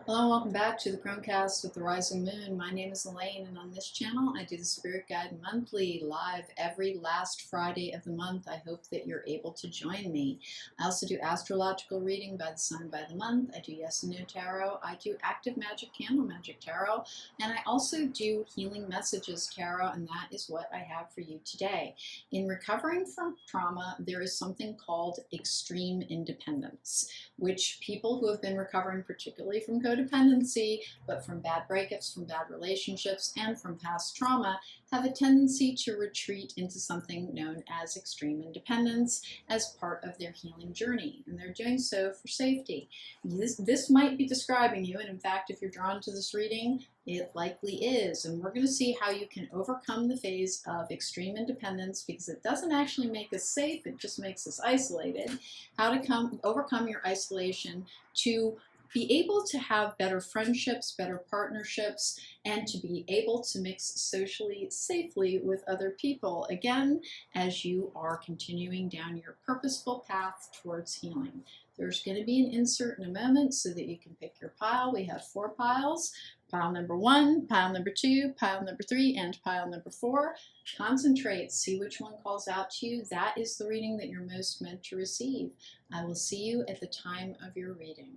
Hello and welcome back to the Cronecast with the Rising Moon. My name is Elaine, and on this channel I do the Spirit Guide monthly, live every last Friday of the month. I hope that you're able to join me. I also do astrological reading by the sun by the month. I do yes and no tarot. I do active magic, candle magic tarot, and I also do healing messages tarot, and that is what I have for you today. In recovering from trauma, there is something called extreme independence, which people who have been recovering particularly from codependency, but from bad breakups, from bad relationships, and from past trauma, have a tendency to retreat into something known as extreme independence as part of their healing journey. And they're doing so for safety. This might be describing you, and in fact, if you're drawn to this reading, it likely is. And we're going to see how you can overcome the phase of extreme independence, because it doesn't actually make us safe, it just makes us isolated. How to overcome your isolation to be able to have better friendships, better partnerships, and to be able to mix socially safely with other people, again, as you are continuing down your purposeful path towards healing. There's going to be an insert in a moment so that you can pick your pile. We have 4 piles. Pile number 1, pile number 2, pile number 3, and pile number 4. Concentrate, see which one calls out to you. That is the reading that you're most meant to receive. I will see you at the time of your reading.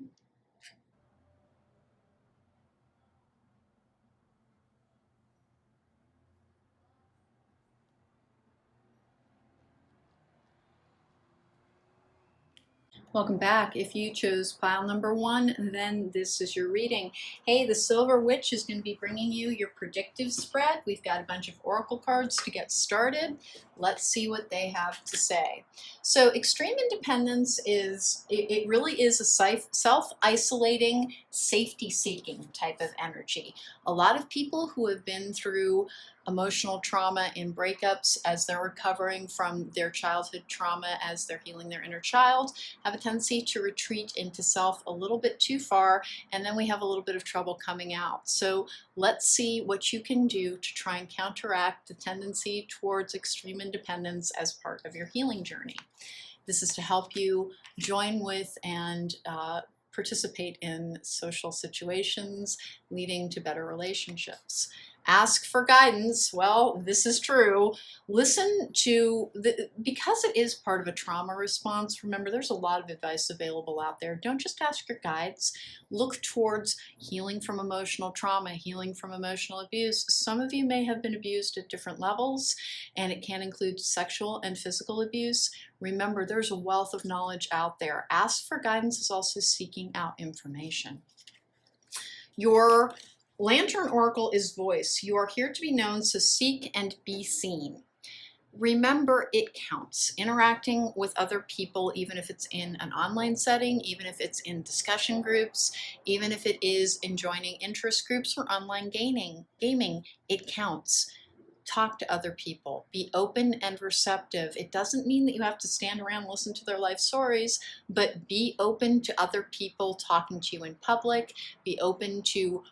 Welcome back. If you chose pile number 1, then this is your reading. Hey, the Silver Witch is going to be bringing you your predictive spread. We've got a bunch of oracle cards to get started. Let's see what they have to say. So extreme independence it really is a self-isolating, safety-seeking type of energy. A lot of people who have been through emotional trauma in breakups, as they're recovering from their childhood trauma, as they're healing their inner child, have a tendency to retreat into self a little bit too far, and then we have a little bit of trouble coming out. So let's see what you can do to try and counteract the tendency towards extreme independence as part of your healing journey. This is to help you join with and participate in social situations leading to better relationships. Ask for guidance. Well, this is true. Listen to, because it is part of a trauma response, remember there's a lot of advice available out there. Don't just ask your guides. Look towards healing from emotional trauma, healing from emotional abuse. Some of you may have been abused at different levels, and it can include sexual and physical abuse. Remember, there's a wealth of knowledge out there. Ask for guidance is also seeking out information. Your Lantern Oracle is voice. You are here to be known, so seek and be seen. Remember, it counts. Interacting with other people, even if it's in an online setting, even if it's in discussion groups, even if it is in joining interest groups or online gaming, it counts. Talk to other people. Be open and receptive. It doesn't mean that you have to stand around and listen to their life stories, but be open to other people talking to you in public. Be open to,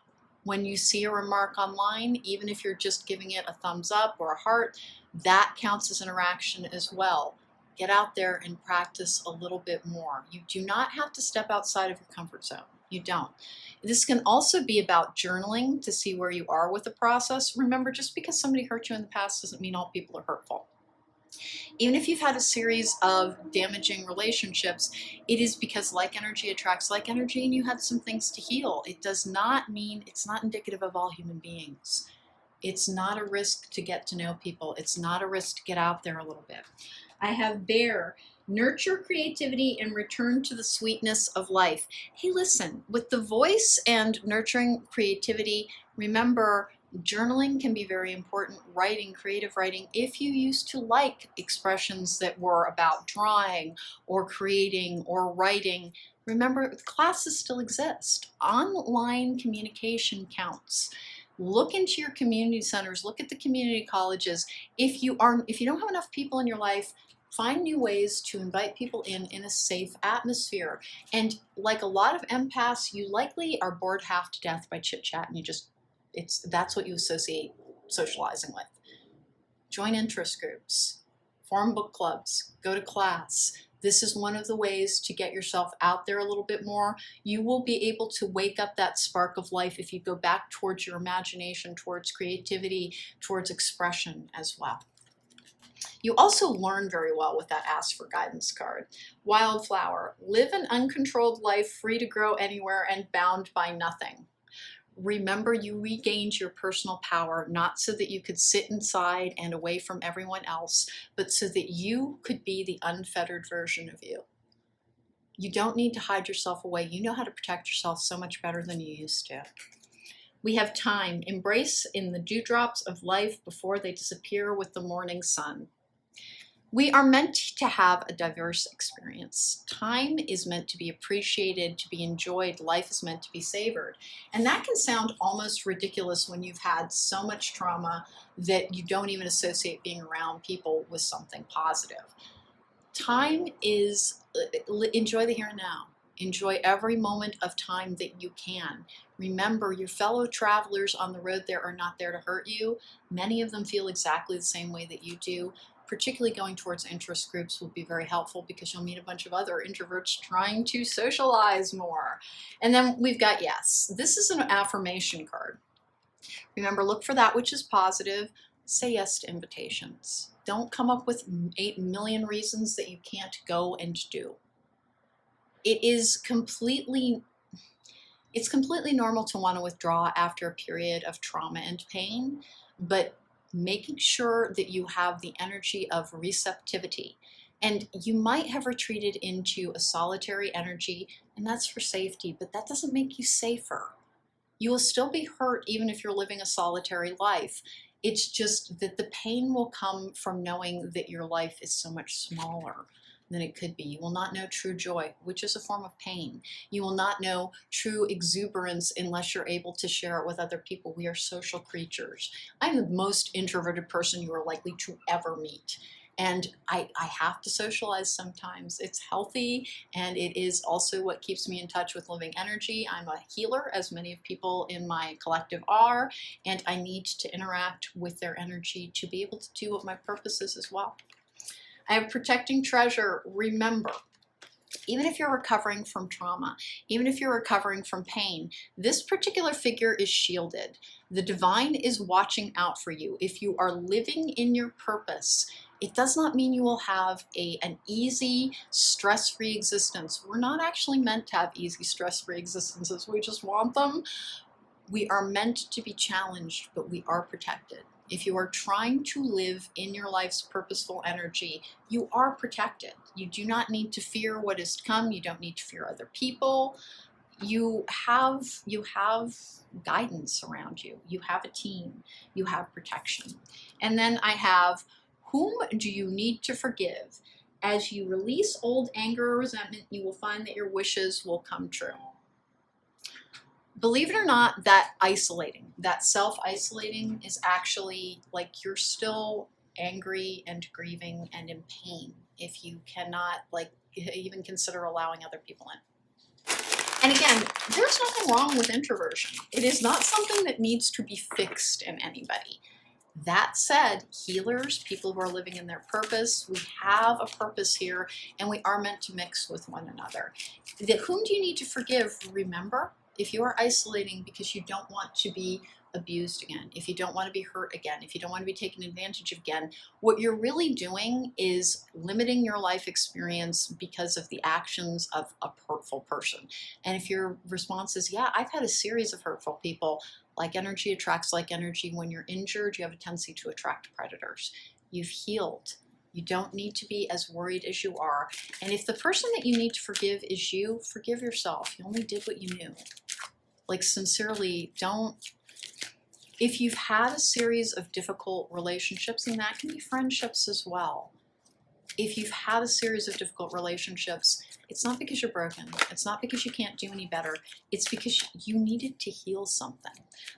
when you see a remark online, even if you're just giving it a thumbs up or a heart, that counts as interaction as well. Get out there and practice a little bit more. You do not have to step outside of your comfort zone. You don't. This can also be about journaling to see where you are with the process. Remember, just because somebody hurt you in the past doesn't mean all people are hurtful. Even if you've had a series of damaging relationships, it is because like energy attracts like energy, and you had some things to heal. It does not mean, it's not indicative of all human beings. It's not a risk to get to know people. It's not a risk to get out there a little bit. I have Bear. Nurture creativity and return to the sweetness of life. Hey, listen, with the voice and nurturing creativity, remember, journaling can be very important. Writing, creative writing, if you used to like expressions that were about drawing or creating or writing, remember, classes still exist. Online communication counts. Look into your community centers, look at the community colleges. If you don't have enough people in your life, find new ways to invite people in a safe atmosphere. And like a lot of empaths, you likely are bored half to death by chit chat, and that's what you associate socializing with. Join interest groups, form book clubs, go to class, This is one of the ways to get yourself out there a little bit more. You will be able to wake up that spark of life if you go back towards your imagination, towards creativity, towards expression as well. You also learn very well with that Ask for Guidance card. Wildflower, live an uncontrolled life, free to grow anywhere and bound by nothing. Remember, you regained your personal power, not so that you could sit inside and away from everyone else, but so that you could be the unfettered version of you. You don't need to hide yourself away. You know how to protect yourself so much better than you used to. We have time. Embrace in the dewdrops of life before they disappear with the morning sun. We are meant to have a diverse experience. Time is meant to be appreciated, to be enjoyed. Life is meant to be savored. And that can sound almost ridiculous when you've had so much trauma that you don't even associate being around people with something positive. Time is, enjoy the here and now. Enjoy every moment of time that you can. Remember, your fellow travelers on the road there are not there to hurt you. Many of them feel exactly the same way that you do. Particularly going towards interest groups will be very helpful because you'll meet a bunch of other introverts trying to socialize more. And then we've got yes. This is an affirmation card. Remember, look for that which is positive. Say yes to invitations. Don't come up with 8 million reasons that you can't go and do. It's completely normal to want to withdraw after a period of trauma and pain, but making sure that you have the energy of receptivity. And you might have retreated into a solitary energy, and that's for safety, but that doesn't make you safer. You will still be hurt even if you're living a solitary life. It's just that the pain will come from knowing that your life is so much smaller than it could be. You will not know true joy, which is a form of pain. You will not know true exuberance unless you're able to share it with other people. We are social creatures. I'm the most introverted person you are likely to ever meet. And I have to socialize sometimes. It's healthy, and it is also what keeps me in touch with living energy. I'm a healer, as many of people in my collective are, and I need to interact with their energy to be able to do what my purpose is as well. I have protecting treasure. Remember, even if you're recovering from trauma, even if you're recovering from pain, this particular figure is shielded. The divine is watching out for you. If you are living in your purpose, it does not mean you will have an easy, stress-free existence. We're not actually meant to have easy, stress-free existences. We just want them. We are meant to be challenged, but we are protected. If you are trying to live in your life's purposeful energy, you are protected. You do not need to fear what is to come. You don't need to fear other people. You have guidance around you. You have a team. You have protection. And then I have, whom do you need to forgive? As you release old anger or resentment, you will find that your wishes will come true. Believe it or not, that self-isolating is actually like you're still angry and grieving and in pain if you cannot even consider allowing other people in. And again, there's nothing wrong with introversion. It is not something that needs to be fixed in anybody. That said, healers, people who are living in their purpose, we have a purpose here, and we are meant to mix with one another. Whom do you need to forgive? Remember, if you are isolating because you don't want to be abused again, if you don't want to be hurt again, if you don't want to be taken advantage of again, what you're really doing is limiting your life experience because of the actions of a hurtful person. And if your response is, yeah, I've had a series of hurtful people, like energy attracts like energy. When you're injured, you have a tendency to attract predators. You've healed. You don't need to be as worried as you are. And if the person that you need to forgive is you, forgive yourself. You only did what you knew. Like, sincerely, don't. If you've had a series of difficult relationships, and that can be friendships as well. If you've had a series of difficult relationships, it's not because you're broken. It's not because you can't do any better. It's because you needed to heal something.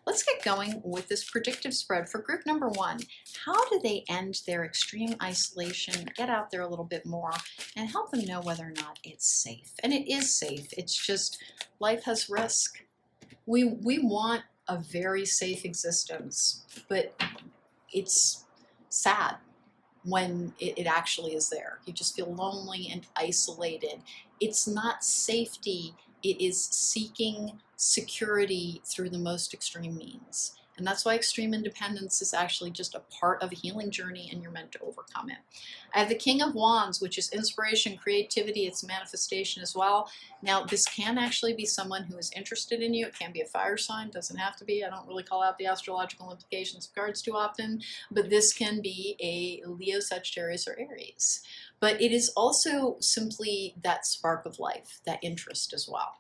Let's get going with this predictive spread for group number 1. How do they end their extreme isolation, get out there a little bit more, and help them know whether or not it's safe? And it is safe. It's just life has risk. We want a very safe existence, but it's sad. when it actually is there. You just feel lonely and isolated. It's not safety, it is seeking security through the most extreme means. And that's why extreme independence is actually just a part of a healing journey, and you're meant to overcome it. I have the King of Wands, which is inspiration, creativity, it's manifestation as well. Now, this can actually be someone who is interested in you. It can be a fire sign, doesn't have to be. I don't really call out the astrological implications of cards too often, but this can be a Leo, Sagittarius, or Aries. But it is also simply that spark of life, that interest as well.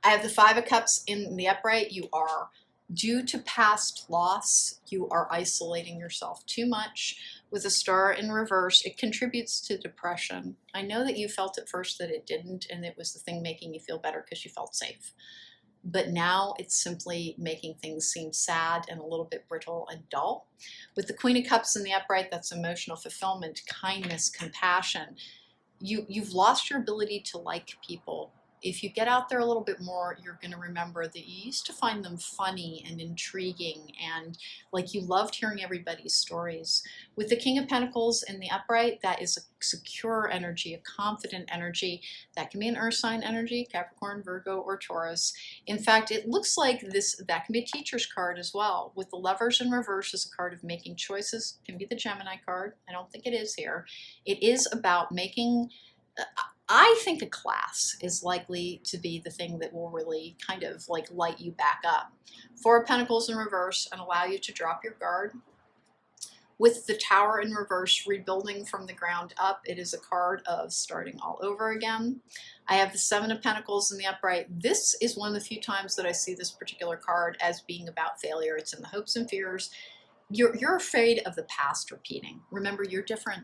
I have the Five of Cups in the upright. You are, due to past loss, you are isolating yourself too much. With a star in reverse, it contributes to depression. I know that you felt at first that it didn't, and it was the thing making you feel better because you felt safe. But now it's simply making things seem sad and a little bit brittle and dull. With the Queen of Cups in the upright, that's emotional fulfillment, kindness, compassion. You've lost your ability to like people. If you get out there a little bit more, you're going to remember that you used to find them funny and intriguing, and like you loved hearing everybody's stories. With the King of Pentacles in the upright, that is a secure energy, a confident energy. That can be an earth sign energy, Capricorn, Virgo, or Taurus. In fact, it looks like that can be a teacher's card as well. With the Lovers in reverse is a card of making choices. It can be the Gemini card. I don't think it is here. It is about making... I think a class is likely to be the thing that will really kind of like light you back up. Four of Pentacles in reverse and allow you to drop your guard. With the Tower in reverse, rebuilding from the ground up, it is a card of starting all over again. I have the Seven of Pentacles in the upright. This is one of the few times that I see this particular card as being about failure. It's in the hopes and fears. You're afraid of the past repeating. Remember, you're different.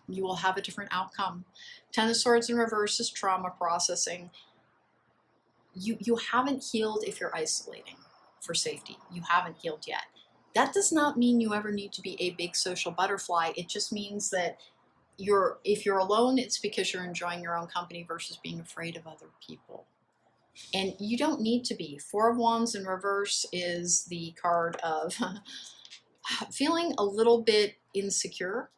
You will have a different outcome. Ten of Swords in reverse is trauma processing. You haven't healed if you're isolating for safety. You haven't healed yet. That does not mean you ever need to be a big social butterfly. It just means that if you're alone, it's because you're enjoying your own company versus being afraid of other people. And you don't need to be. Four of Wands in reverse is the card of feeling a little bit insecure.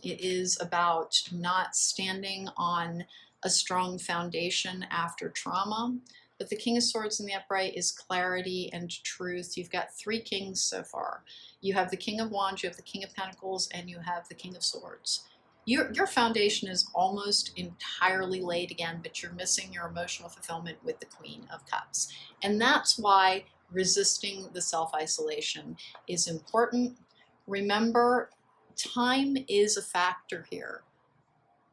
It is about not standing on a strong foundation after trauma. But the King of Swords in the upright is clarity and truth. You've got three kings so far. You have the King of Wands, you have the King of Pentacles, and you have the King of Swords. Your foundation is almost entirely laid again, but you're missing your emotional fulfillment with the Queen of Cups. And that's why resisting the self-isolation is important. Remember, time is a factor here.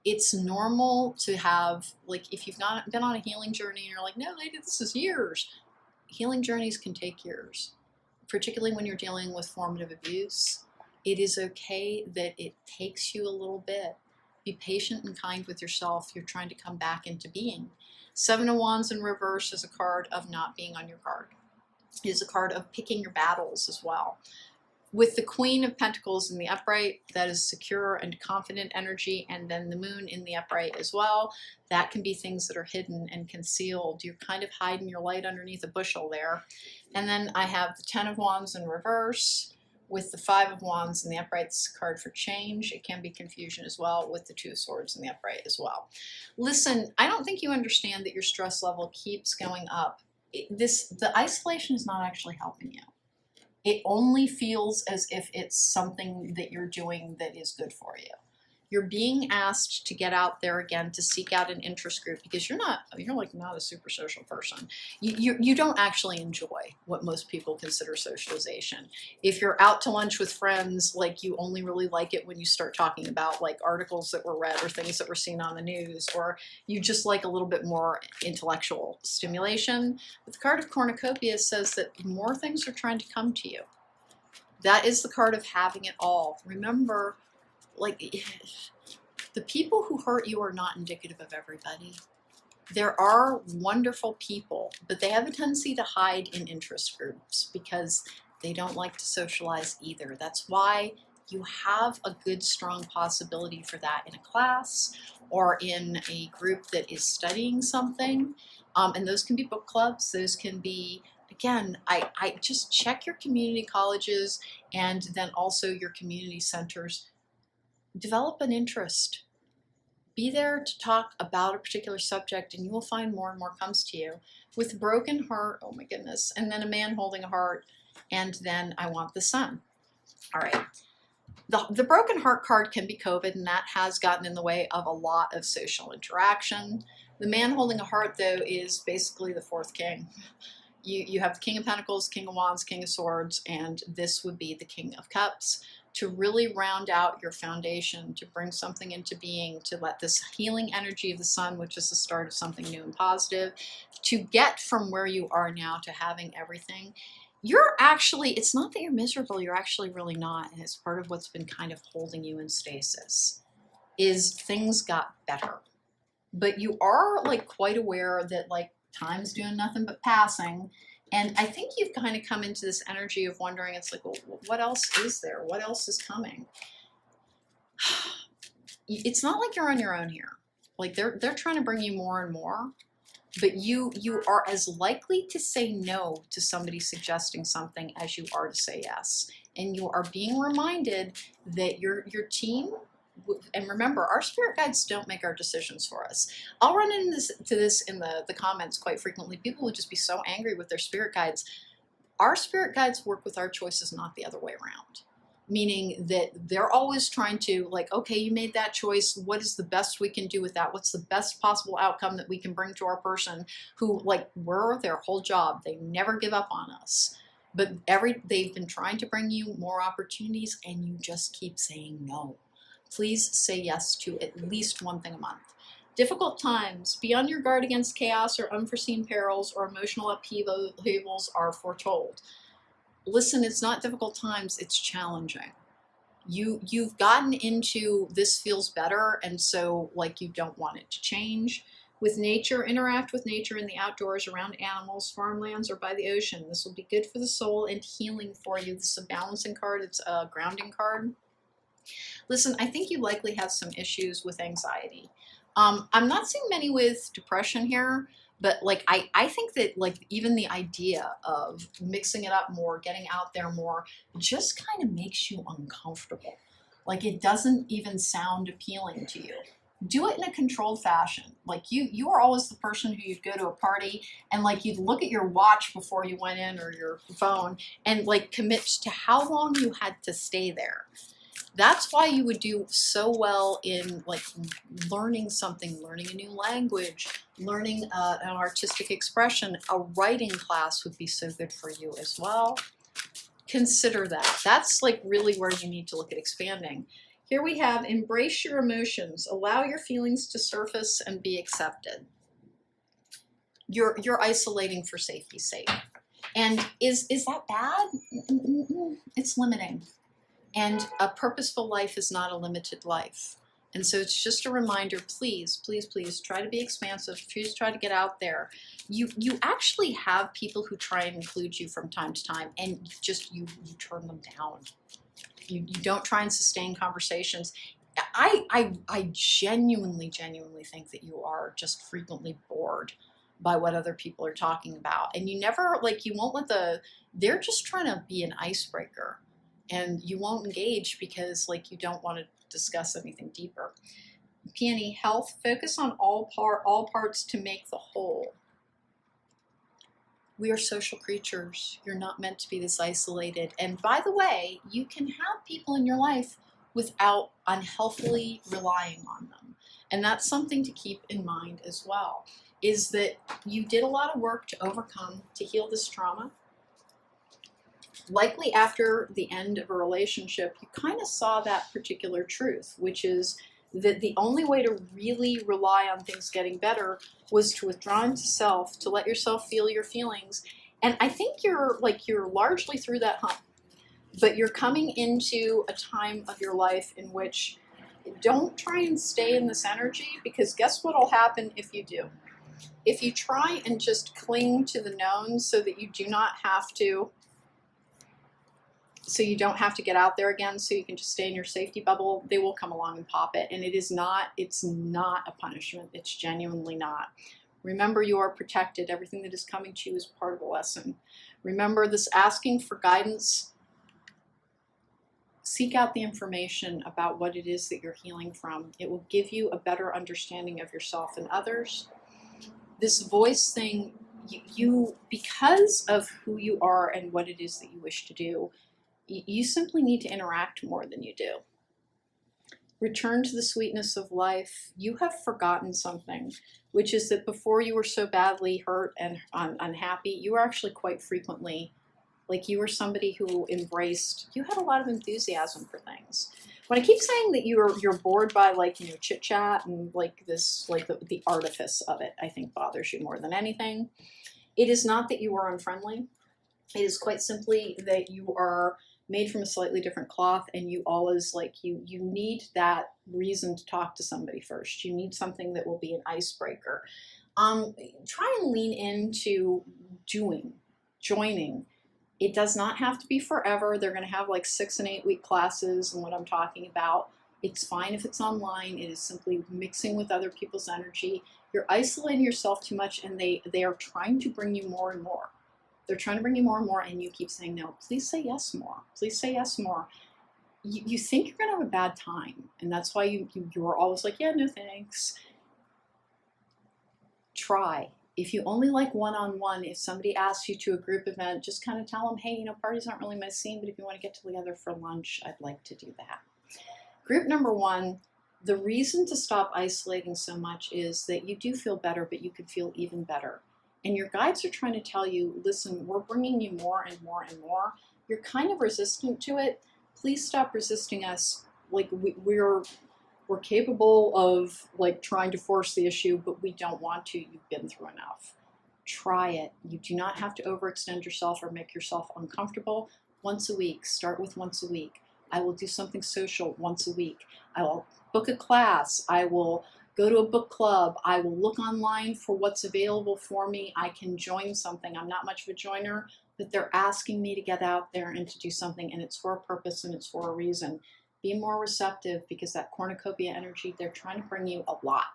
It's normal to have, like, if you've not been on a healing journey and you're like, no, lady, this is years. Healing journeys can take years, particularly when you're dealing with formative abuse. It is okay that it takes you a little bit. Be patient and kind with yourself. You're trying to come back into being. Seven of Wands in reverse is a card of not being on your guard. It is a card of picking your battles as well. With the Queen of Pentacles in the upright, that is secure and confident energy, and then the Moon in the upright as well. That can be things that are hidden and concealed. You're kind of hiding your light underneath a bushel there. And then I have the Ten of Wands in reverse. With the Five of Wands in the upright, it's a card for change. It can be confusion as well with the Two of Swords in the upright as well. Listen, I don't think you understand that your stress level keeps going up. The isolation is not actually helping you. It only feels as if it's something that you're doing that is good for you. You're being asked to get out there again, to seek out an interest group, because you're like not a super social person. You don't actually enjoy what most people consider socialization. If you're out to lunch with friends, like, you only really like it when you start talking about like articles that were read or things that were seen on the news, or you just like a little bit more intellectual stimulation. But the card of cornucopia says that more things are trying to come to you. That is the card of having it all. Remember, like, the people who hurt you are not indicative of everybody. There are wonderful people, but they have a tendency to hide in interest groups because they don't like to socialize either. That's why you have a good, strong possibility for that in a class or in a group that is studying something. And those can be book clubs. Those can be, again, I just check your community colleges and then also your community centers. develop an interest. Be there to talk about a particular subject, and you will find more and more comes to you. With a broken heart, oh my goodness, and then a man holding a heart, and then I want the sun. All right. The broken heart card can be COVID, and that has gotten in the way of a lot of social interaction. The man holding a heart, though, is basically the fourth king. You have the King of Pentacles, King of Wands, King of Swords, and this would be the King of Cups, to really round out your foundation, to bring something into being, to let this healing energy of the sun, which is the start of something new and positive, to get from where you are now to having everything. You're actually, it's not that you're miserable, you're actually really not, and it's part of what's been kind of holding you in stasis, is things got better. But you are like quite aware that like time's doing nothing but passing. And I think you've kind of come into this energy of wondering, it's like, well, what else is there? What else is coming? It's not like you're on your own here. Like they're trying to bring you more and more, but you are as likely to say no to somebody suggesting something as you are to say yes. And you are being reminded that your team, and remember, our spirit guides don't make our decisions for us. I'll run into this in the comments quite frequently. People would just be so angry with their spirit guides. Our spirit guides work with our choices, not the other way around. Meaning that they're always trying to, like, okay, you made that choice. What is the best we can do with that? What's the best possible outcome that we can bring to our person who, like, we're their whole job. They never give up on us. But they've been trying to bring you more opportunities, and you just keep saying no. Please say yes to at least one thing a month. Difficult times, be on your guard against chaos or unforeseen perils, or emotional upheavals are foretold. Listen, it's not difficult times, it's challenging. You've gotten into this feels better, and so like you don't want it to change. With nature, interact with nature in the outdoors, around animals, farmlands, or by the ocean. This will be good for the soul and healing for you. This is a balancing card, it's a grounding card. Listen, I think you likely have some issues with anxiety. I'm not seeing many with depression here, but like I think that like even the idea of mixing it up more, getting out there more, just kind of makes you uncomfortable. Like it doesn't even sound appealing to you. Do it in a controlled fashion. Like you are always the person who you'd go to a party and like you'd look at your watch before you went in, or your phone, and like commit to how long you had to stay there. That's why you would do so well in like learning something, learning a new language, learning an artistic expression. A writing class would be so good for you as well. Consider that. That's like really where you need to look at expanding. Here we have embrace your emotions, allow your feelings to surface and be accepted. You're isolating for safety's sake. And is that bad? It's limiting. And a purposeful life is not a limited life. And so it's just a reminder, please, please, please try to be expansive. Please try to get out there. You actually have people who try and include you from time to time, and just you turn them down. You don't try and sustain conversations. I genuinely think that you are just frequently bored by what other people are talking about. And you never, like, you won't let they're just trying to be an icebreaker. And you won't engage because like you don't want to discuss anything deeper. Peony, health, focus on all parts to make the whole. We are social creatures. You're not meant to be this isolated. And by the way, you can have people in your life without unhealthily relying on them. And that's something to keep in mind as well, is that you did a lot of work to overcome, to heal this trauma. Likely after the end of a relationship, you kind of saw that particular truth, which is that the only way to really rely on things getting better was to withdraw into self, to let yourself feel your feelings. And I think you're largely through that hump, but you're coming into a time of your life in which don't try and stay in this energy, because guess what will happen if you do? If you try and just cling to the knowns so that you do not have to, so you don't have to get out there again, so you can just stay in your safety bubble, they will come along and pop it. And it's not a punishment. It's genuinely not. Remember, you are protected. Everything that is coming to you is part of the lesson. Remember, this asking for guidance, seek out the information about what it is that you're healing from. It will give you a better understanding of yourself and others. This voice thing, you because of who you are and what it is that you wish to do, you simply need to interact more than you do. Return to the sweetness of life. You have forgotten something, which is that before you were so badly hurt and unhappy, you were actually quite frequently, like, you were somebody who embraced, you had a lot of enthusiasm for things. When I keep saying that you're bored by, like, you know, chit chat and like this, like the artifice of it, I think bothers you more than anything. It is not that you are unfriendly. It is quite simply that you are made from a slightly different cloth, and you always, like, you need that reason to talk to somebody first. You need something that will be an icebreaker. Try and lean into joining. It does not have to be forever. They're going to have like 6 and 8 week classes, and what I'm talking about, it's fine if it's online. It is simply mixing with other people's energy. You're isolating yourself too much, and they are trying to bring you more and more. They're trying to bring you more and more, and you keep saying no. Please say yes more. Please say yes more. You think you're going to have a bad time, and that's why you're always like, yeah, no thanks. Try. If you only like one-on-one, if somebody asks you to a group event, just kind of tell them, hey, you know, parties aren't really my scene, but if you want to get together for lunch, I'd like to do that. Group number 1, the reason to stop isolating so much is that you do feel better, but you could feel even better. And your guides are trying to tell you, listen, we're bringing you more and more and more. You're kind of resistant to it. Please stop resisting us. Like, we're capable of, like, trying to force the issue, but we don't want to. You've been through enough. Try it. You do not have to overextend yourself or make yourself uncomfortable. Once a week. Start with once a week. I will do something social once a week. I will book a class. I will go to a book club. I will look online for what's available for me. I can join something. I'm not much of a joiner, but they're asking me to get out there and to do something, and it's for a purpose and it's for a reason. Be more receptive, because that cornucopia energy, they're trying to bring you a lot.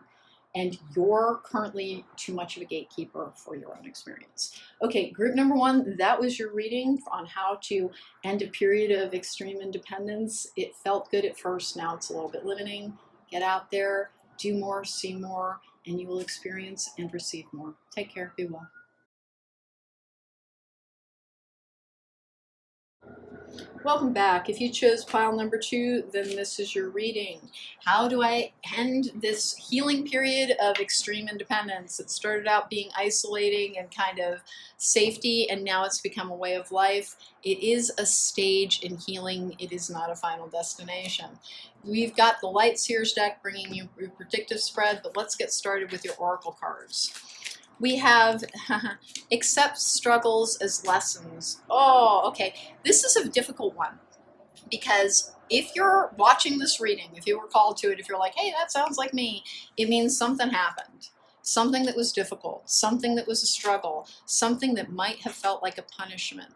And you're currently too much of a gatekeeper for your own experience. Okay, group number 1, that was your reading on how to end a period of extreme independence. It felt good at first, now it's a little bit limiting. Get out there, do more, see more, and you will experience and receive more. Take care, be well. Welcome back. If you chose pile number 2, then this is your reading. How do I end this healing period of extreme independence? It started out being isolating and kind of safety, and now it's become a way of life. It is a stage in healing. It is not a final destination. We've got the Light Seers deck bringing you a predictive spread, but let's get started with your oracle cards. We have accept struggles as lessons. Oh, okay. This is a difficult one, because if you're watching this reading, if you were called to it, if you're like, hey, that sounds like me, it means something happened. Something that was difficult, something that was a struggle, something that might have felt like a punishment.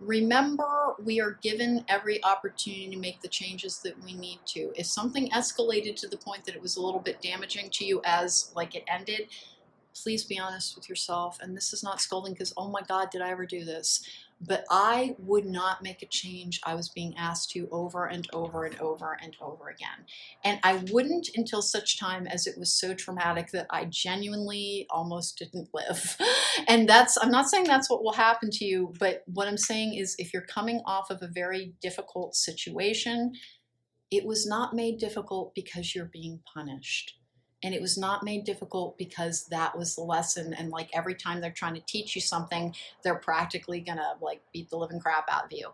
Remember, we are given every opportunity to make the changes that we need to. If something escalated to the point that it was a little bit damaging to you as, like, it ended, please be honest with yourself. And this is not scolding, because, oh my God, did I ever do this? But I would not make a change I was being asked to over and over and over and over again. And I wouldn't until such time as it was so traumatic that I genuinely almost didn't live. And I'm not saying that's what will happen to you, but what I'm saying is, if you're coming off of a very difficult situation, it was not made difficult because you're being punished. And it was not made difficult because that was the lesson. And, like, every time they're trying to teach you something, they're practically gonna, like, beat the living crap out of you.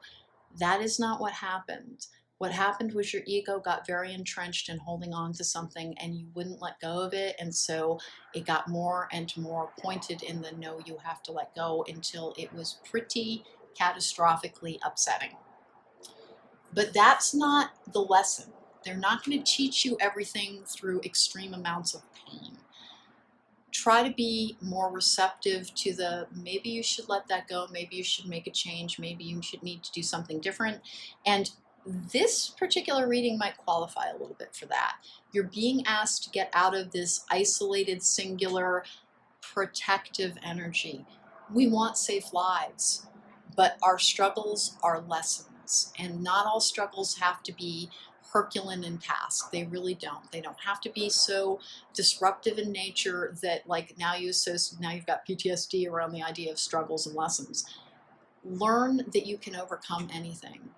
That is not what happened. What happened was your ego got very entrenched in holding on to something, and you wouldn't let go of it. And so it got more and more pointed in the no, you have to let go, until it was pretty catastrophically upsetting. But that's not the lesson. They're not going to teach you everything through extreme amounts of pain. Try to be more receptive to the, maybe you should let that go, maybe you should make a change, maybe you should need to do something different. And this particular reading might qualify a little bit for that. You're being asked to get out of this isolated, singular, protective energy. We want safe lives, but our struggles are lessons. lessons. And not all struggles have to be Herculean in task. They really don't. They don't have to be so disruptive in nature that like now you've got PTSD around the idea of struggles and lessons. Learn that you can overcome anything.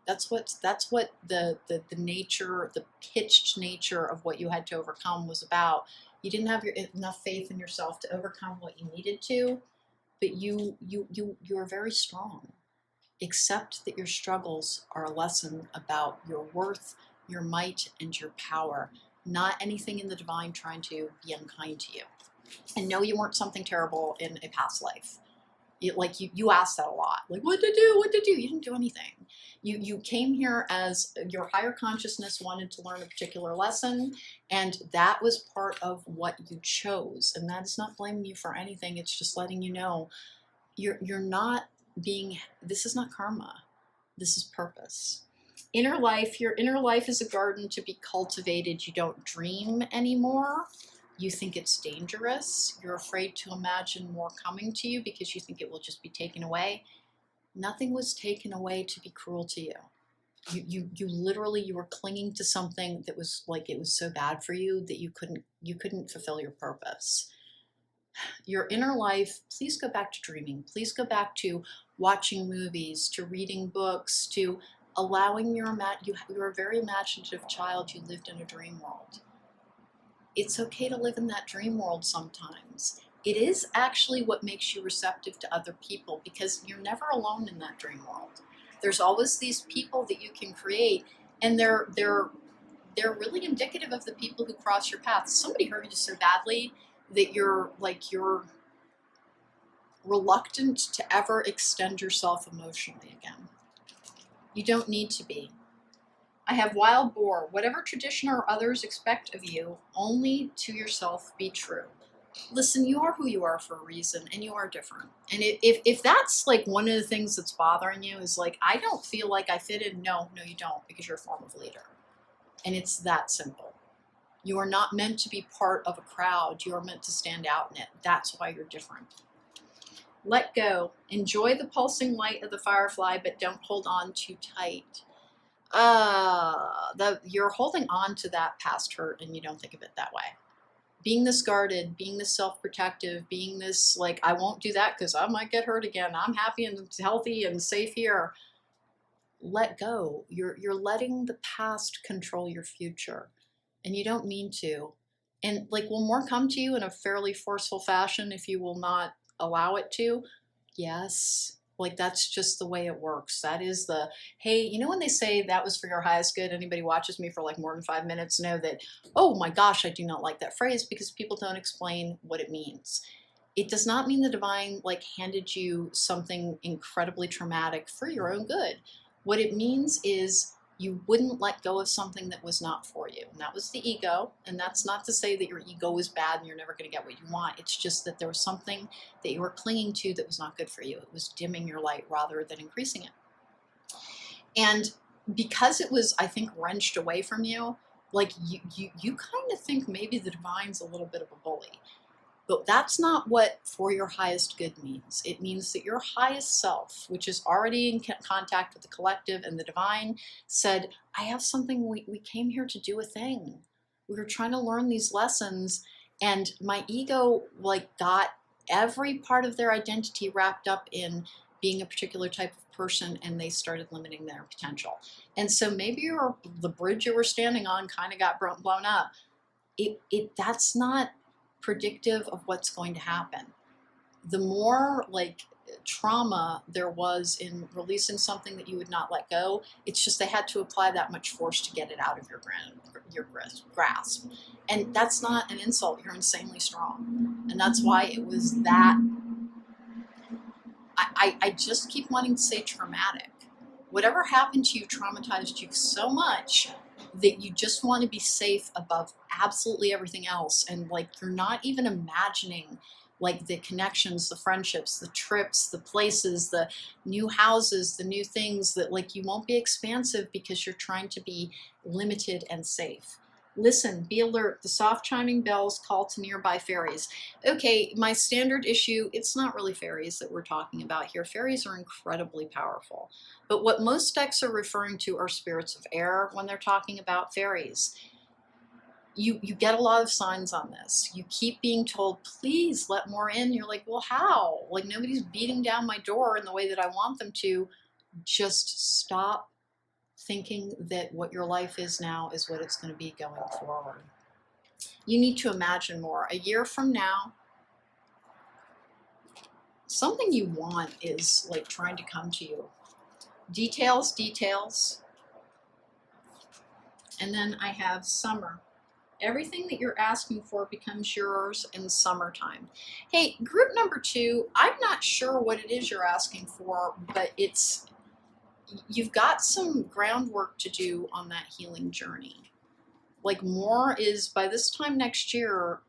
That's what the nature, the pitched nature of what you had to overcome was about. You didn't have enough faith in yourself to overcome what you needed to, but you're very strong. Accept that your struggles are a lesson about your worth, your might, and your power, not anything in the divine trying to be unkind to you. And know you weren't something terrible in a past life. You asked that a lot. Like, what to do? What to do? You didn't do anything. You came here as your higher consciousness wanted to learn a particular lesson, and that was part of what you chose. And that is not blaming you for anything. It's just letting you know you're not being, this is not karma. This is purpose. Inner life, your inner life is a garden to be cultivated. You don't dream anymore. You think it's dangerous. You're afraid to imagine more coming to you because you think it will just be taken away. Nothing was taken away to be cruel to you. You literally, you were clinging to something that was like, it was so bad for you that you couldn't fulfill your purpose. Your inner life, please go back to dreaming. Please go back to watching movies, to reading books, to allowing you're a very imaginative child. You lived in a dream world. It's okay to live in that dream world sometimes. It is actually what makes you receptive to other people, because you're never alone in that dream world. There's always these people that you can create, and they're really indicative of the people who cross your path. Somebody hurt you so badly that you're reluctant to ever extend yourself emotionally again. You don't need to be. I have wild boar. Whatever tradition or others expect of you, only to yourself be true. Listen, you are who you are for a reason, and you are different. And if that's like one of the things that's bothering you is like, I don't feel like I fit in. No, you don't, because you're a form of leader. And it's that simple. You are not meant to be part of a crowd. You are meant to stand out in it. That's why you're different. Let go. Enjoy the pulsing light of the firefly, but don't hold on too tight. You're holding on to that past hurt, and you don't think of it that way. Being this guarded, being this self-protective, being this like, I won't do that because I might get hurt again. I'm happy and healthy and safe here. Let go. You're letting the past control your future, and you don't mean to. And like, will more come to you in a fairly forceful fashion if you will not allow it to? Yes. Like, that's just the way it works. That is the, hey, you know when they say that was for your highest good, anybody watches me for like more than 5 minutes know that, oh my gosh, I do not like that phrase, because people don't explain what it means. It does not mean the divine like handed you something incredibly traumatic for your own good. What it means is you wouldn't let go of something that was not for you. And that was the ego. And that's not to say that your ego is bad and you're never going to get what you want. It's just that there was something that you were clinging to that was not good for you. It was dimming your light rather than increasing it. And because it was, I think, wrenched away from you, like you kind of think maybe the divine's a little bit of a bully. But that's not what for your highest good means. It means that your highest self, which is already in contact with the collective and the divine, said, I have something, we came here to do a thing. We were trying to learn these lessons, and my ego like got every part of their identity wrapped up in being a particular type of person, and they started limiting their potential. And so maybe the bridge you were standing on kind of got blown up. That's not predictive of what's going to happen. The more like trauma there was in releasing something that you would not let go, it's just they had to apply that much force to get it out of your grasp. And that's not an insult. You're insanely strong. And that's why it was that. I just keep wanting to say traumatic. Whatever happened to you traumatized you so much that you just want to be safe above absolutely everything else. And like, you're not even imagining like the connections, the friendships, the trips, the places, the new houses, the new things, that like you won't be expansive because you're trying to be limited and safe. Listen, be alert. The soft chiming bells call to nearby fairies. Okay, my standard issue, it's not really fairies that we're talking about here. Fairies are incredibly powerful. But what most decks are referring to are spirits of air when they're talking about fairies. You get a lot of signs on this. You keep being told, please let more in. You're like, well, how? Like, nobody's beating down my door in the way that I want them to. Just stop thinking that what your life is now is what it's going to be going forward. You need to imagine more. A year from now, something you want is like trying to come to you. Details, details. And then I have summer. Everything that you're asking for becomes yours in summertime. Hey, group number 2, I'm not sure what it is you're asking for, but you've got some groundwork to do on that healing journey. Like, more is, by this time next year,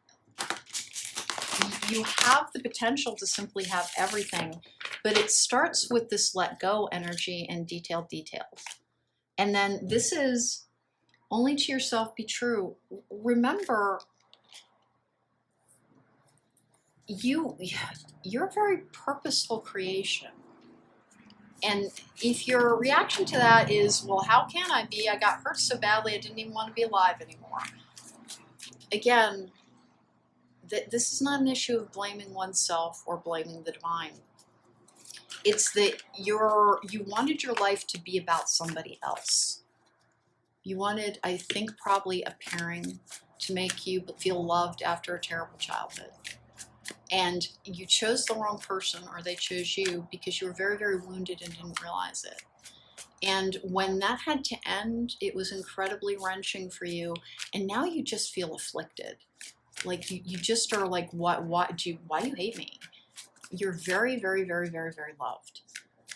you have the potential to simply have everything, but it starts with this let go energy and detailed details. And then this is only to yourself be true. Remember, you're a very purposeful creation. And if your reaction to that is, well, how can I be? I got hurt so badly I didn't even want to be alive anymore. Again, this is not an issue of blaming oneself or blaming the divine. It's that you wanted your life to be about somebody else. You wanted, I think, probably a pairing to make you feel loved after a terrible childhood. And you chose the wrong person, or they chose you, because you were very, very wounded and didn't realize it. And when that had to end, it was incredibly wrenching for you. And now you just feel afflicted. Like you just are like, why do you hate me? You're very, very, very, very, very loved.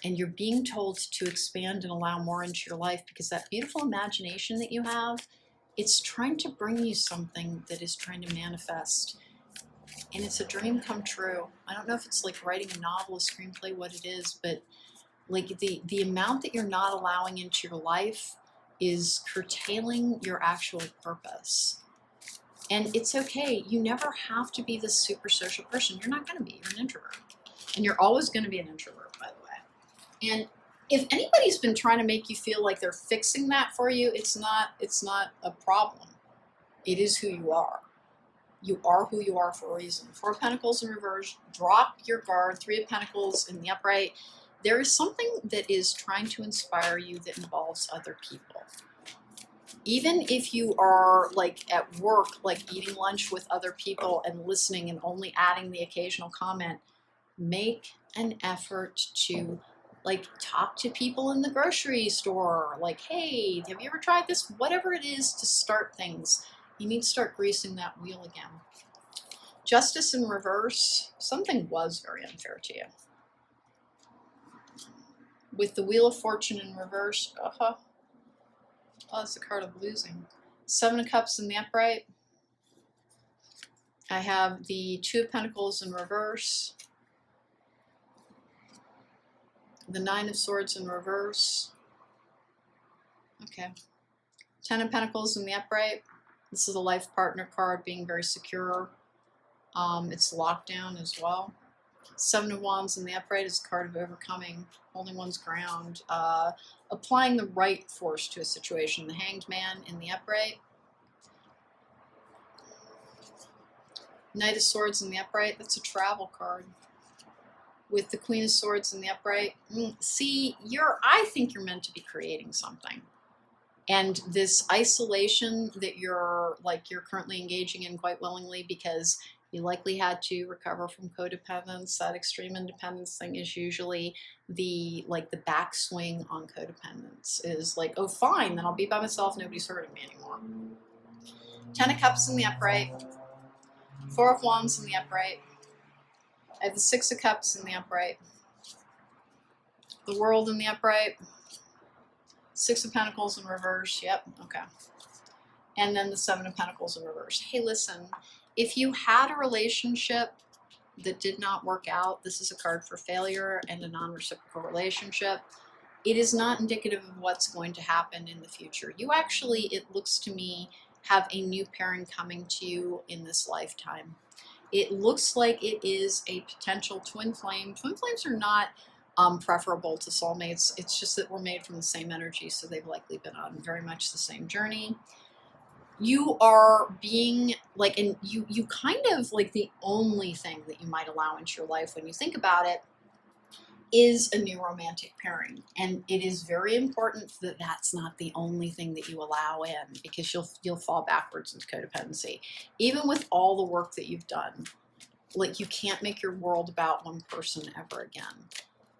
And you're being told to expand and allow more into your life, because that beautiful imagination that you have, it's trying to bring you something that is trying to manifest. And it's a dream come true. I don't know if it's like writing a novel, a screenplay, what it is, but like the amount that you're not allowing into your life is curtailing your actual purpose. And it's okay. You never have to be this super social person. You're not going to be. You're an introvert. And you're always going to be an introvert, by the way. And if anybody's been trying to make you feel like they're fixing that for you, it's not a problem. It is who you are. You are who you are for a reason. 4 of Pentacles in reverse. Drop your guard. 3 of Pentacles in the upright. There is something that is trying to inspire you that involves other people. Even if you are like at work, like eating lunch with other people and listening and only adding the occasional comment, make an effort to like talk to people in the grocery store. Like, hey, have you ever tried this? Whatever it is to start things. You need to start greasing that wheel again. Justice in reverse. Something was very unfair to you. With the Wheel of Fortune in reverse. Oh, that's the card of losing. 7 of Cups in the upright. I have the 2 of Pentacles in reverse. The 9 of Swords in reverse. Okay. 10 of Pentacles in the upright. This is a life partner card, being very secure. It's lockdown as well. 7 of Wands in the upright is a card of overcoming, holding one's ground, applying the right force to a situation. The Hanged Man in the upright. Knight of Swords in the upright, that's a travel card. With the Queen of Swords in the upright. See, I think you're meant to be creating something. And this isolation that you're currently engaging in quite willingly, because you likely had to recover from codependence. That extreme independence thing is usually the backswing on codependence. Is like, oh fine, then I'll be by myself, nobody's hurting me anymore. 10 of Cups in the upright. 4 of Wands in the upright. I have the 6 of Cups in the upright. The World in the upright. 6 of Pentacles in reverse. Yep, okay. And then the 7 of Pentacles in reverse. Hey, listen, if you had a relationship that did not work out, this is a card for failure and a non-reciprocal relationship. It is not indicative of what's going to happen in the future. You actually, it looks to me, have a new pairing coming to you in this lifetime. It looks like it is a potential twin flame. Twin flames are not preferable to soulmates. It's just that we're made from the same energy, so they've likely been on very much the same journey. You are being like, and you kind of like, the only thing that you might allow into your life when you think about it is a new romantic pairing. And it is very important that that's not the only thing that you allow in, because you'll fall backwards into codependency. Even with all the work that you've done, like, you can't make your world about one person ever again.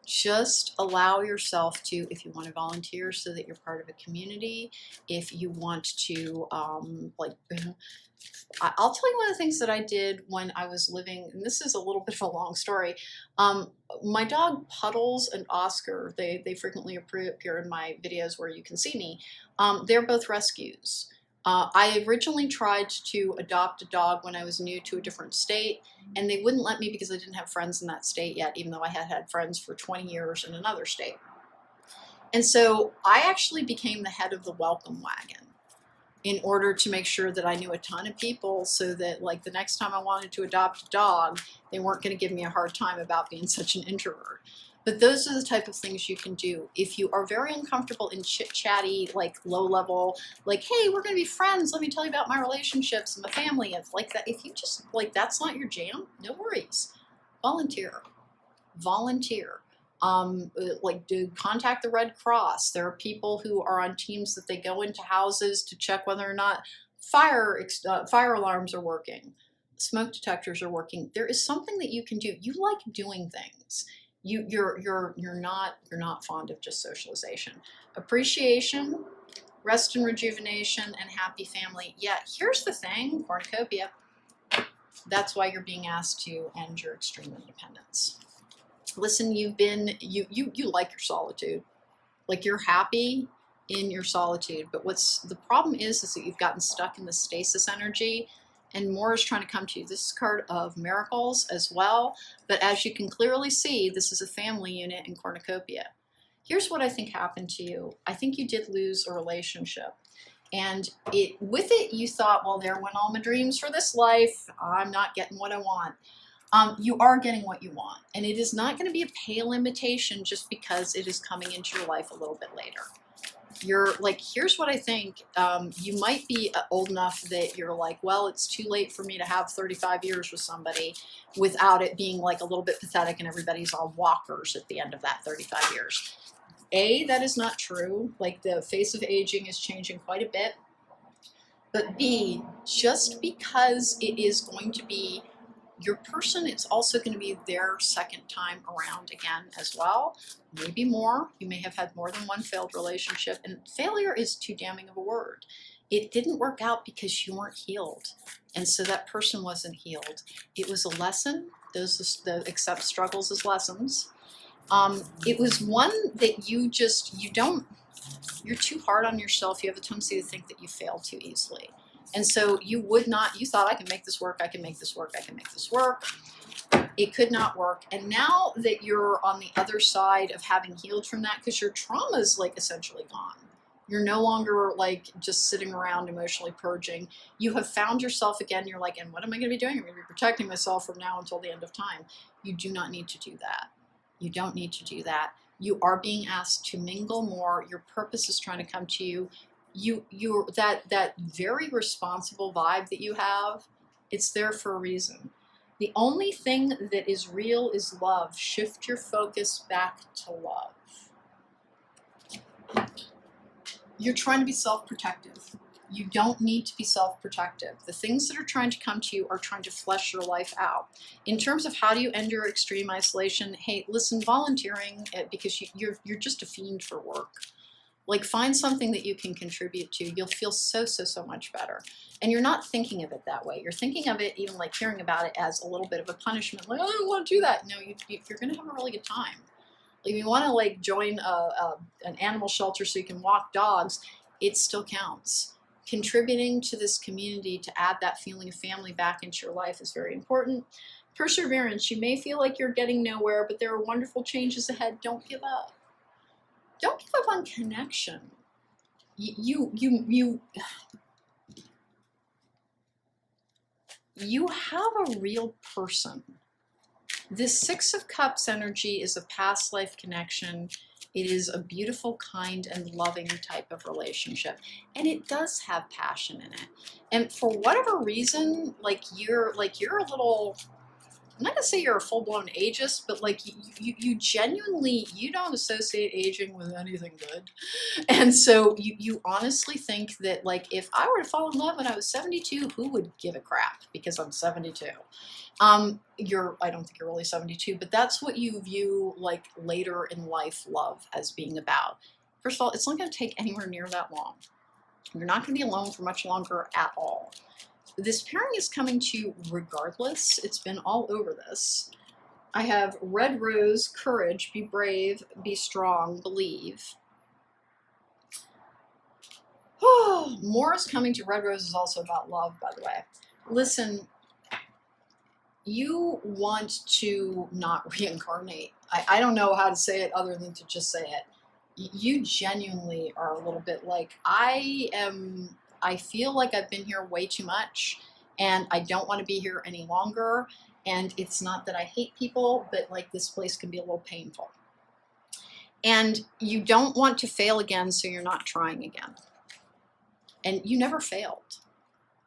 Just allow yourself to, if you want to volunteer so that you're part of a community, if you want to, I'll tell you one of the things that I did when I was living, and this is a little bit of a long story. My dog Puddles and Oscar, they frequently appear in my videos where you can see me. They're both rescues. I originally tried to adopt a dog when I was new to a different state, and they wouldn't let me because I didn't have friends in that state yet, even though I had had friends for 20 years in another state. And so I actually became the head of the welcome wagon in order to make sure that I knew a ton of people, so that, like, the next time I wanted to adopt a dog, they weren't going to give me a hard time about being such an introvert. But those are the type of things you can do. If you are very uncomfortable in chit-chatty, like, low level, like, hey, we're going to be friends, let me tell you about my relationships and my family, and like that, if you just, like, that's not your jam, no worries. Volunteer. Volunteer. Contact the Red Cross. There are people who are on teams that they go into houses to check whether or not fire alarms are working, smoke detectors are working. There is something that you can do. You like doing things. You're not fond of just socialization. Appreciation, rest and rejuvenation, and happy family. Yeah, here's the thing, cornucopia. That's why you're being asked to end your extreme independence. Listen, you like your solitude. Like, you're happy in your solitude. But what's the problem is that you've gotten stuck in the stasis energy, and more is trying to come to you. This is a card of miracles as well. But as you can clearly see, this is a family unit in cornucopia. Here's what I think happened to you. I think you did lose a relationship. And with it, you thought, well, there went all my dreams for this life. I'm not getting what I want. You are getting what you want. And it is not going to be a pale imitation just because it is coming into your life a little bit later. You're like, here's what I think. You might be old enough that you're like, well, it's too late for me to have 35 years with somebody without it being like a little bit pathetic and everybody's on walkers at the end of that 35 years. A, that is not true. Like, the face of aging is changing quite a bit. But B, just because it is going to be your person, it's also going to be their second time around again as well. Maybe more. You may have had more than one failed relationship. And failure is too damning of a word. It didn't work out because you weren't healed. And so that person wasn't healed. It was a lesson. Accept struggles as lessons. It was one that you're too hard on yourself. You have a tendency to think that you fail too easily. And so you thought, I can make this work, I can make this work, I can make this work. It could not work. And now that you're on the other side of having healed from that, because your trauma is like essentially gone. You're no longer like just sitting around emotionally purging. You have found yourself again. You're like, and what am I going to be doing? I'm going to be protecting myself from now until the end of time. You do not need to do that. You don't need to do that. You are being asked to mingle more. Your purpose is trying to come to you. You're that very responsible vibe that you have, it's there for a reason. The only thing that is real is love. Shift your focus back to love. You're trying to be self-protective. You don't need to be self-protective. The things that are trying to come to you are trying to flesh your life out. In terms of how do you end your extreme isolation, hey, listen, volunteering, because you're just a fiend for work. Like, find something that you can contribute to. You'll feel so much better. And you're not thinking of it that way. You're thinking of it, even like hearing about it, as a little bit of a punishment. Like, I don't want to do that. No, you're going to have a really good time. Like, if you want to like join an animal shelter so you can walk dogs, it still counts. Contributing to this community to add that feeling of family back into your life is very important. Perseverance. You may feel like you're getting nowhere, but there are wonderful changes ahead. Don't give up. Don't give up on connection. you have a real person. This Six of Cups energy is a past life connection. It is a beautiful, kind, and loving type of relationship. And it does have passion in it. And for whatever reason, like you're a little, I'm not gonna say you're a full-blown ageist, but like you genuinely, you don't associate aging with anything good. And so you honestly think that, like, if I were to fall in love when I was 72, who would give a crap because I'm 72? I don't think you're really 72, but that's what you view like later in life love as being about. First of all, it's not going to take anywhere near that long. You're not going to be alone for much longer at all. This pairing is coming to you regardless. It's been all over this. I have red rose, courage, be brave, be strong, believe. More is coming to red rose is also about love, by the way. Listen, you want to not reincarnate. I don't know how to say it other than to just say it. You genuinely are a little bit like, I feel like I've been here way too much and I don't want to be here any longer. And it's not that I hate people, but like this place can be a little painful. And you don't want to fail again, so you're not trying again. And you never failed.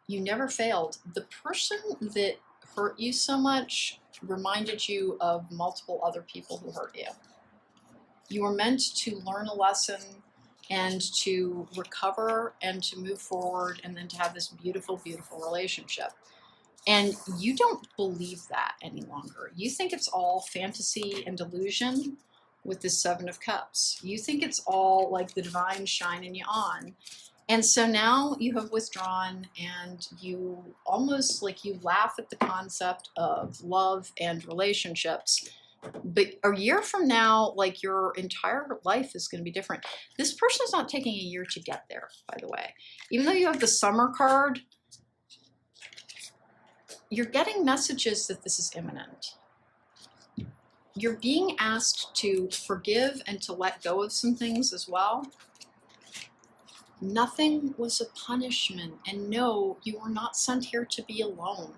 You never failed. The person that hurt you so much reminded you of multiple other people who hurt you. You were meant to learn a lesson and to recover and to move forward and then to have this beautiful, beautiful relationship. And you don't believe that any longer. You think it's all fantasy and delusion with the Seven of Cups. You think it's all like the divine shining you on. And so now you have withdrawn and you almost like you laugh at the concept of love and relationships. But a year from now, like your entire life is going to be different. This person is not taking a year to get there, by the way. Even though you have the Summer card, you're getting messages that this is imminent. You're being asked to forgive and to let go of some things as well. Nothing was a punishment, and no, you were not sent here to be alone.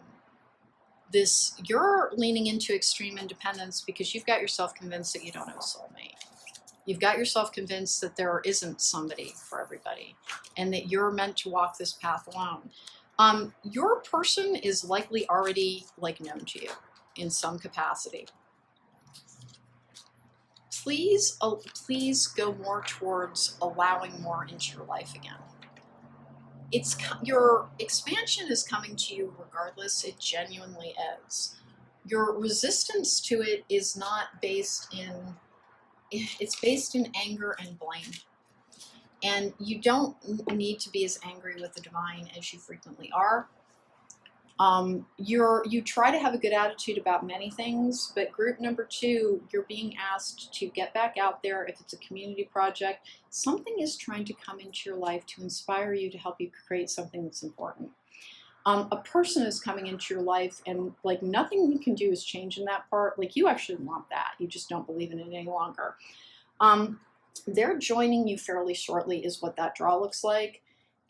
You're leaning into extreme independence because you've got yourself convinced that you don't have a soulmate. You've got yourself convinced that there isn't somebody for everybody and that you're meant to walk this path alone. Your person is likely already like known to you in some capacity. Please go more towards allowing more into your life again. Your expansion is coming to you regardless. It genuinely is. Your resistance to it is not based in, it's based in anger and blame. And you don't need to be as angry with the divine as you frequently are. You try to have a good attitude about many things, but group number 2, you're being asked to get back out there. If it's a community project, something is trying to come into your life to inspire you, to help you create something that's important. A person is coming into your life and like nothing you can do is change in that part. Like you actually want that. You just don't believe in it any longer. They're joining you fairly shortly is what that draw looks like.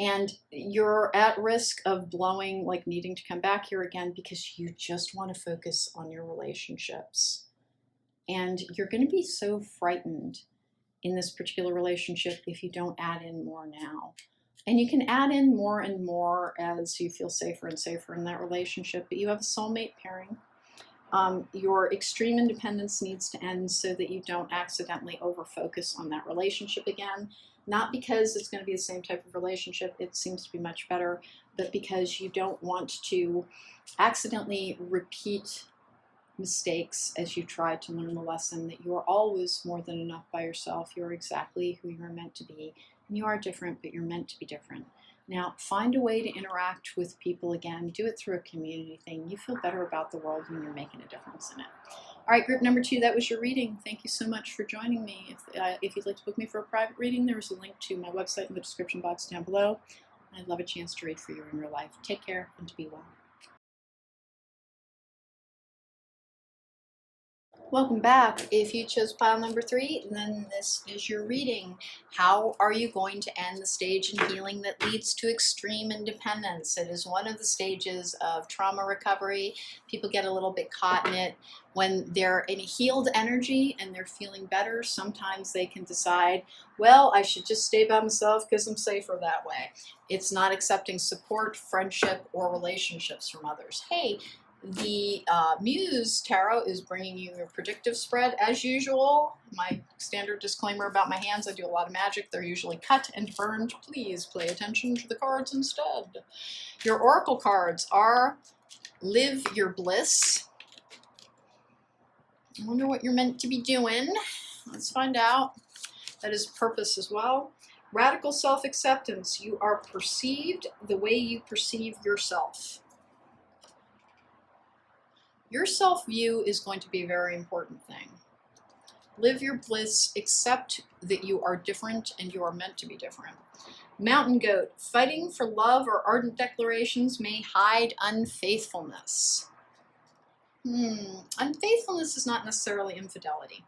And you're at risk of blowing, like needing to come back here again because you just want to focus on your relationships. And you're going to be so frightened in this particular relationship if you don't add in more now. And you can add in more and more as you feel safer and safer in that relationship. But you have a soulmate pairing. Your extreme independence needs to end so that you don't accidentally over-focus on that relationship again. Not because it's going to be the same type of relationship, it seems to be much better, but because you don't want to accidentally repeat mistakes as you try to learn the lesson that you are always more than enough by yourself. You're exactly who you're meant to be. And you are different, but you're meant to be different. Now, find a way to interact with people again. Do it through a community thing. You feel better about the world when you're making a difference in it. All right, group number 2, that was your reading. Thank you so much for joining me. If you'd like to book me for a private reading, there's a link to my website in the description box down below. I'd love a chance to read for you in real life. Take care and to be well. Welcome back. If you chose pile number 3, then this is your reading. How are you going to end the stage in healing that leads to extreme independence? It is one of the stages of trauma recovery. People get a little bit caught in it. When they're in a healed energy and they're feeling better, sometimes they can decide, well, I should just stay by myself because I'm safer that way. It's not accepting support, friendship, or relationships from others. Hey, the Muse Tarot is bringing you your predictive spread as usual. My standard disclaimer about my hands, I do a lot of magic. They're usually cut and burned. Please pay attention to the cards instead. Your oracle cards are Live Your Bliss. I wonder what you're meant to be doing. Let's find out. That is purpose as well. Radical self-acceptance. You are perceived the way you perceive yourself. Your self-view is going to be a very important thing. Live your bliss, accept that you are different and you are meant to be different. Mountain goat, fighting for love or ardent declarations may hide unfaithfulness. Unfaithfulness is not necessarily infidelity.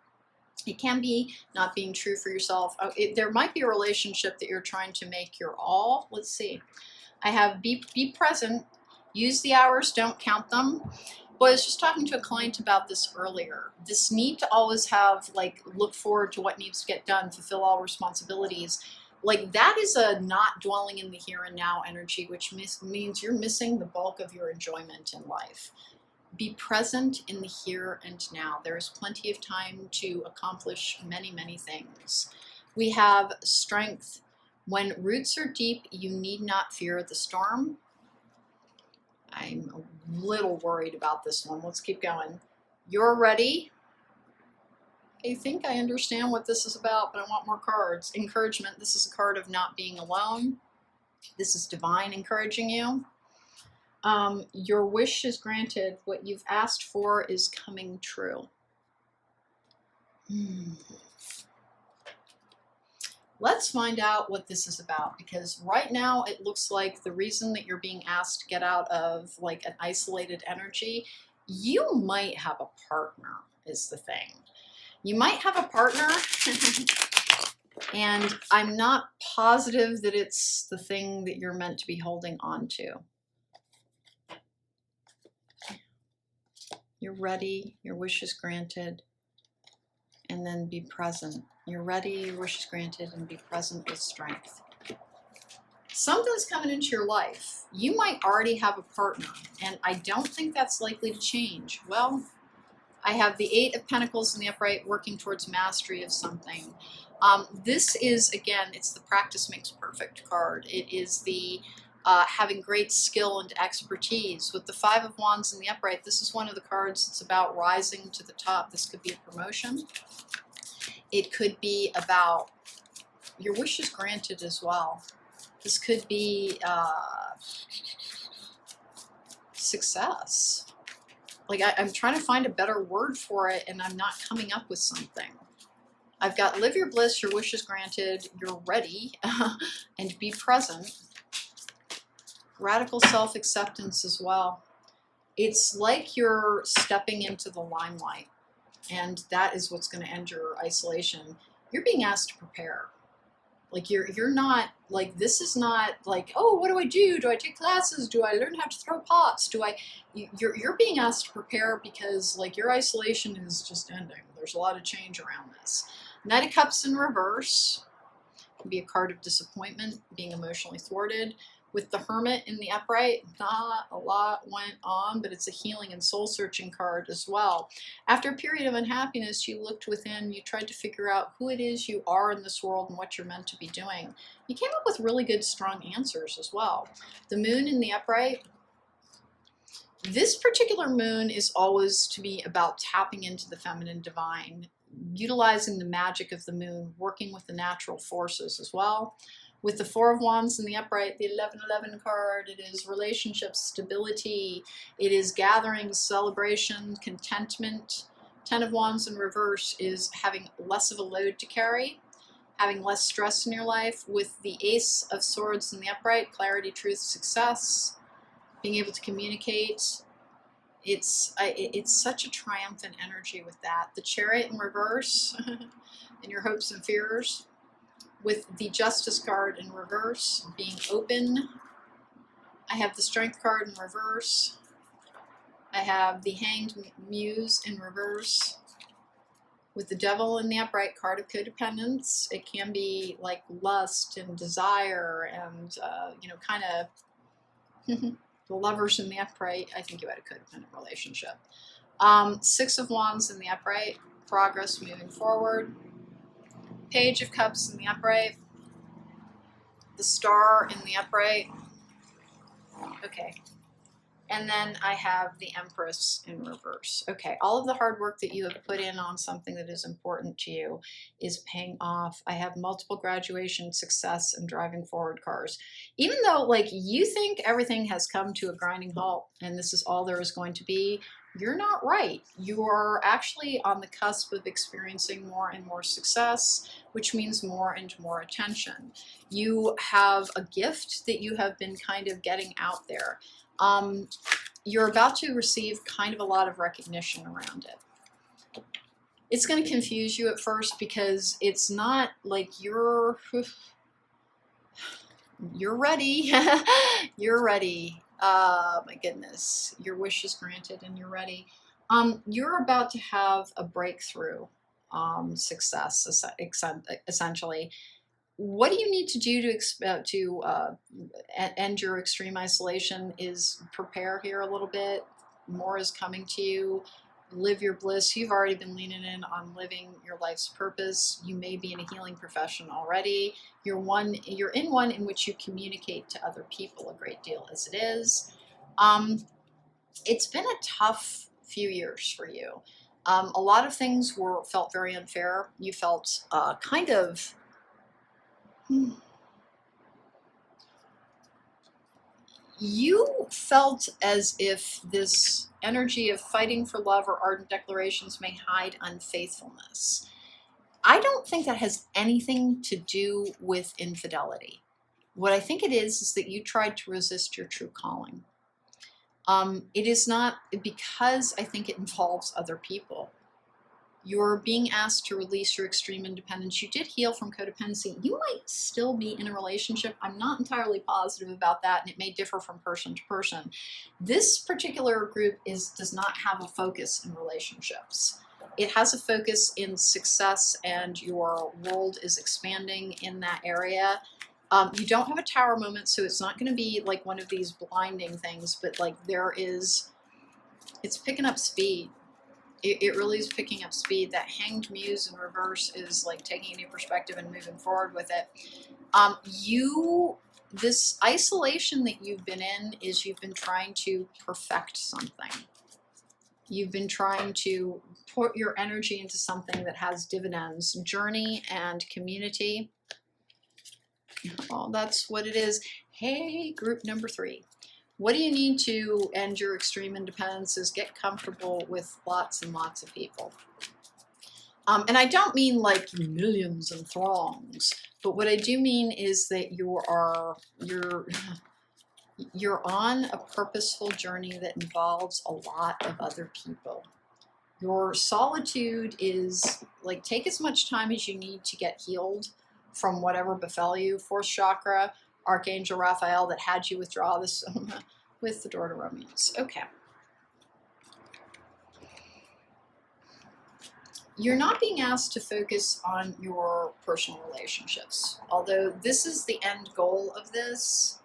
It can be not being true for yourself. There might be a relationship that you're trying to make your all. Let's see. I have be present, use the hours, don't count them. Well, I was just talking to a client about this earlier. This need to always have, like, look forward to what needs to get done, fulfill all responsibilities. Like, that is a not dwelling in the here and now energy, which means you're missing the bulk of your enjoyment in life. Be present in the here and now. There is plenty of time to accomplish many, many things. We have strength. When roots are deep, you need not fear the storm. I'm a little worried about this one. Let's keep going. You're ready. I think I understand what this is about, but I want more cards. Encouragement. This is a card of not being alone. This is divine encouraging you. Your wish is granted. What you've asked for is coming true. Let's find out what this is about, because right now it looks like the reason that you're being asked to get out of, like, an isolated energy, you might have a partner is the thing. You might have a partner and I'm not positive that it's the thing that you're meant to be holding on to. You're ready, your wish is granted, and then be present. You're ready, your wish is granted, and be present with strength. Something's coming into your life. You might already have a partner, and I don't think that's likely to change. Well, I have the 8 of Pentacles in the upright, working towards mastery of something. This is, again, it's the practice makes perfect card. It is the having great skill and expertise. With the 5 of Wands in the upright, this is one of the cards that's about rising to the top. This could be a promotion. It could be about your wish is granted as well. This could be success. Like, I'm trying to find a better word for it, and I'm not coming up with something. I've got live your bliss, your wish is granted, you're ready, and be present. Radical self-acceptance as well. It's like you're stepping into the limelight, and that is what's going to end your isolation. You're being asked to prepare. Like, you're not, like, this is not like, oh, what do I do? Do I take classes? Do I learn how to throw pots? You're being asked to prepare because, like, your isolation is just ending. There's a lot of change around this. Knight of Cups in reverse can be a card of disappointment, being emotionally thwarted. With the Hermit in the upright, not a lot went on, but it's a healing and soul-searching card as well. After a period of unhappiness, you looked within, you tried to figure out who it is you are in this world and what you're meant to be doing. You came up with really good, strong answers as well. The Moon in the upright, this particular moon is always to be about tapping into the feminine divine, utilizing the magic of the moon, working with the natural forces as well. With the 4 of Wands in the upright, the 1111 card, it is relationships, stability, it is gathering, celebration, contentment. 10 of Wands in reverse is having less of a load to carry, having less stress in your life. With the Ace of Swords in the upright, clarity, truth, success, being able to communicate. It's such a triumphant energy with that. The Chariot in reverse in your hopes and fears, with the Justice card in reverse being open. I have the Strength card in reverse. I have the Hanged Muse in reverse with the Devil in the upright, card of codependence. It can be like lust and desire and, you know, kind of the Lovers in the upright. I think you had a codependent relationship. Six of Wands in the upright, progress moving forward. Page of Cups in the upright. The Star in the upright. Okay. And then I have the Empress in reverse. Okay, all of the hard work that you have put in on something that is important to you is paying off. I have multiple graduation success and driving forward cars. Even though, like, you think everything has come to a grinding halt and this is all there is going to be, you're not right. You are actually on the cusp of experiencing more and more success, which means more and more attention. You have a gift that you have been kind of getting out there. You're about to receive kind of a lot of recognition around it. It's going to confuse you at first because it's not like you're ready. You're ready. My goodness, your wish is granted and you're ready. You're about to have a breakthrough success, essentially. What do you need to do to end your extreme isolation is prepare here a little bit. More is coming to you. Live your bliss. You've already been leaning in on living your life's purpose. You may be in a healing profession already. You're in one in which you communicate to other people a great deal as it is. It's been a tough few years for you. A lot of things felt very unfair. You felt kind of you felt as if this energy of fighting for love or ardent declarations may hide unfaithfulness. I don't think that has anything to do with infidelity. What I think it is that you tried to resist your true calling. It is not because I think it involves other people. You're being asked to release your extreme independence. You did heal from codependency. You might still be in a relationship. I'm not entirely positive about that, and it may differ from person to person. This particular group does not have a focus in relationships. It has a focus in success, and your world is expanding in that area. You don't have a tower moment, so it's not going to be like one of these blinding things, but like it's picking up speed. It really is picking up speed. That Hanged Muse in reverse is like taking a new perspective and moving forward with it. This isolation that you've been in is you've been trying to perfect something. You've been trying to put your energy into something that has dividends, journey and community. Well, that's what it is. Hey, group number 3. What do you need to end your extreme independence is get comfortable with lots and lots of people. And I don't mean like millions and throngs, but what I do mean is that you're on a purposeful journey that involves a lot of other people. Your solitude is like, take as much time as you need to get healed from whatever befell you. Fourth chakra, Archangel Raphael that had you withdraw this with the door to romance. Okay. You're not being asked to focus on your personal relationships. Although this is the end goal of this,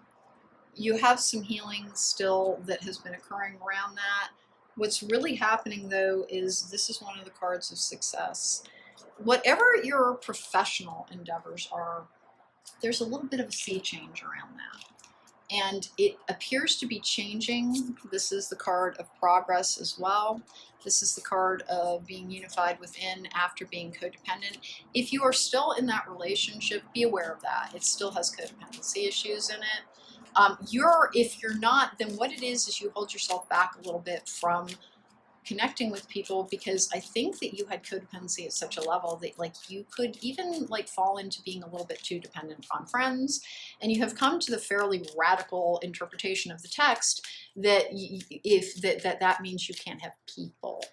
you have some healing still that has been occurring around that. What's really happening though is this is one of the cards of success. Whatever your professional endeavors are, there's a little bit of a sea change around that. And it appears to be changing. This is the card of progress as well. This is the card of being unified within after being codependent. If you are still in that relationship, be aware of that. It still has codependency issues in it. If you're not, then what it is you hold yourself back a little bit from connecting with people because I think that you had codependency at such a level that like you could even like fall into being a little bit too dependent on friends, and you have come to the fairly radical interpretation of the text that if that means you can't have people.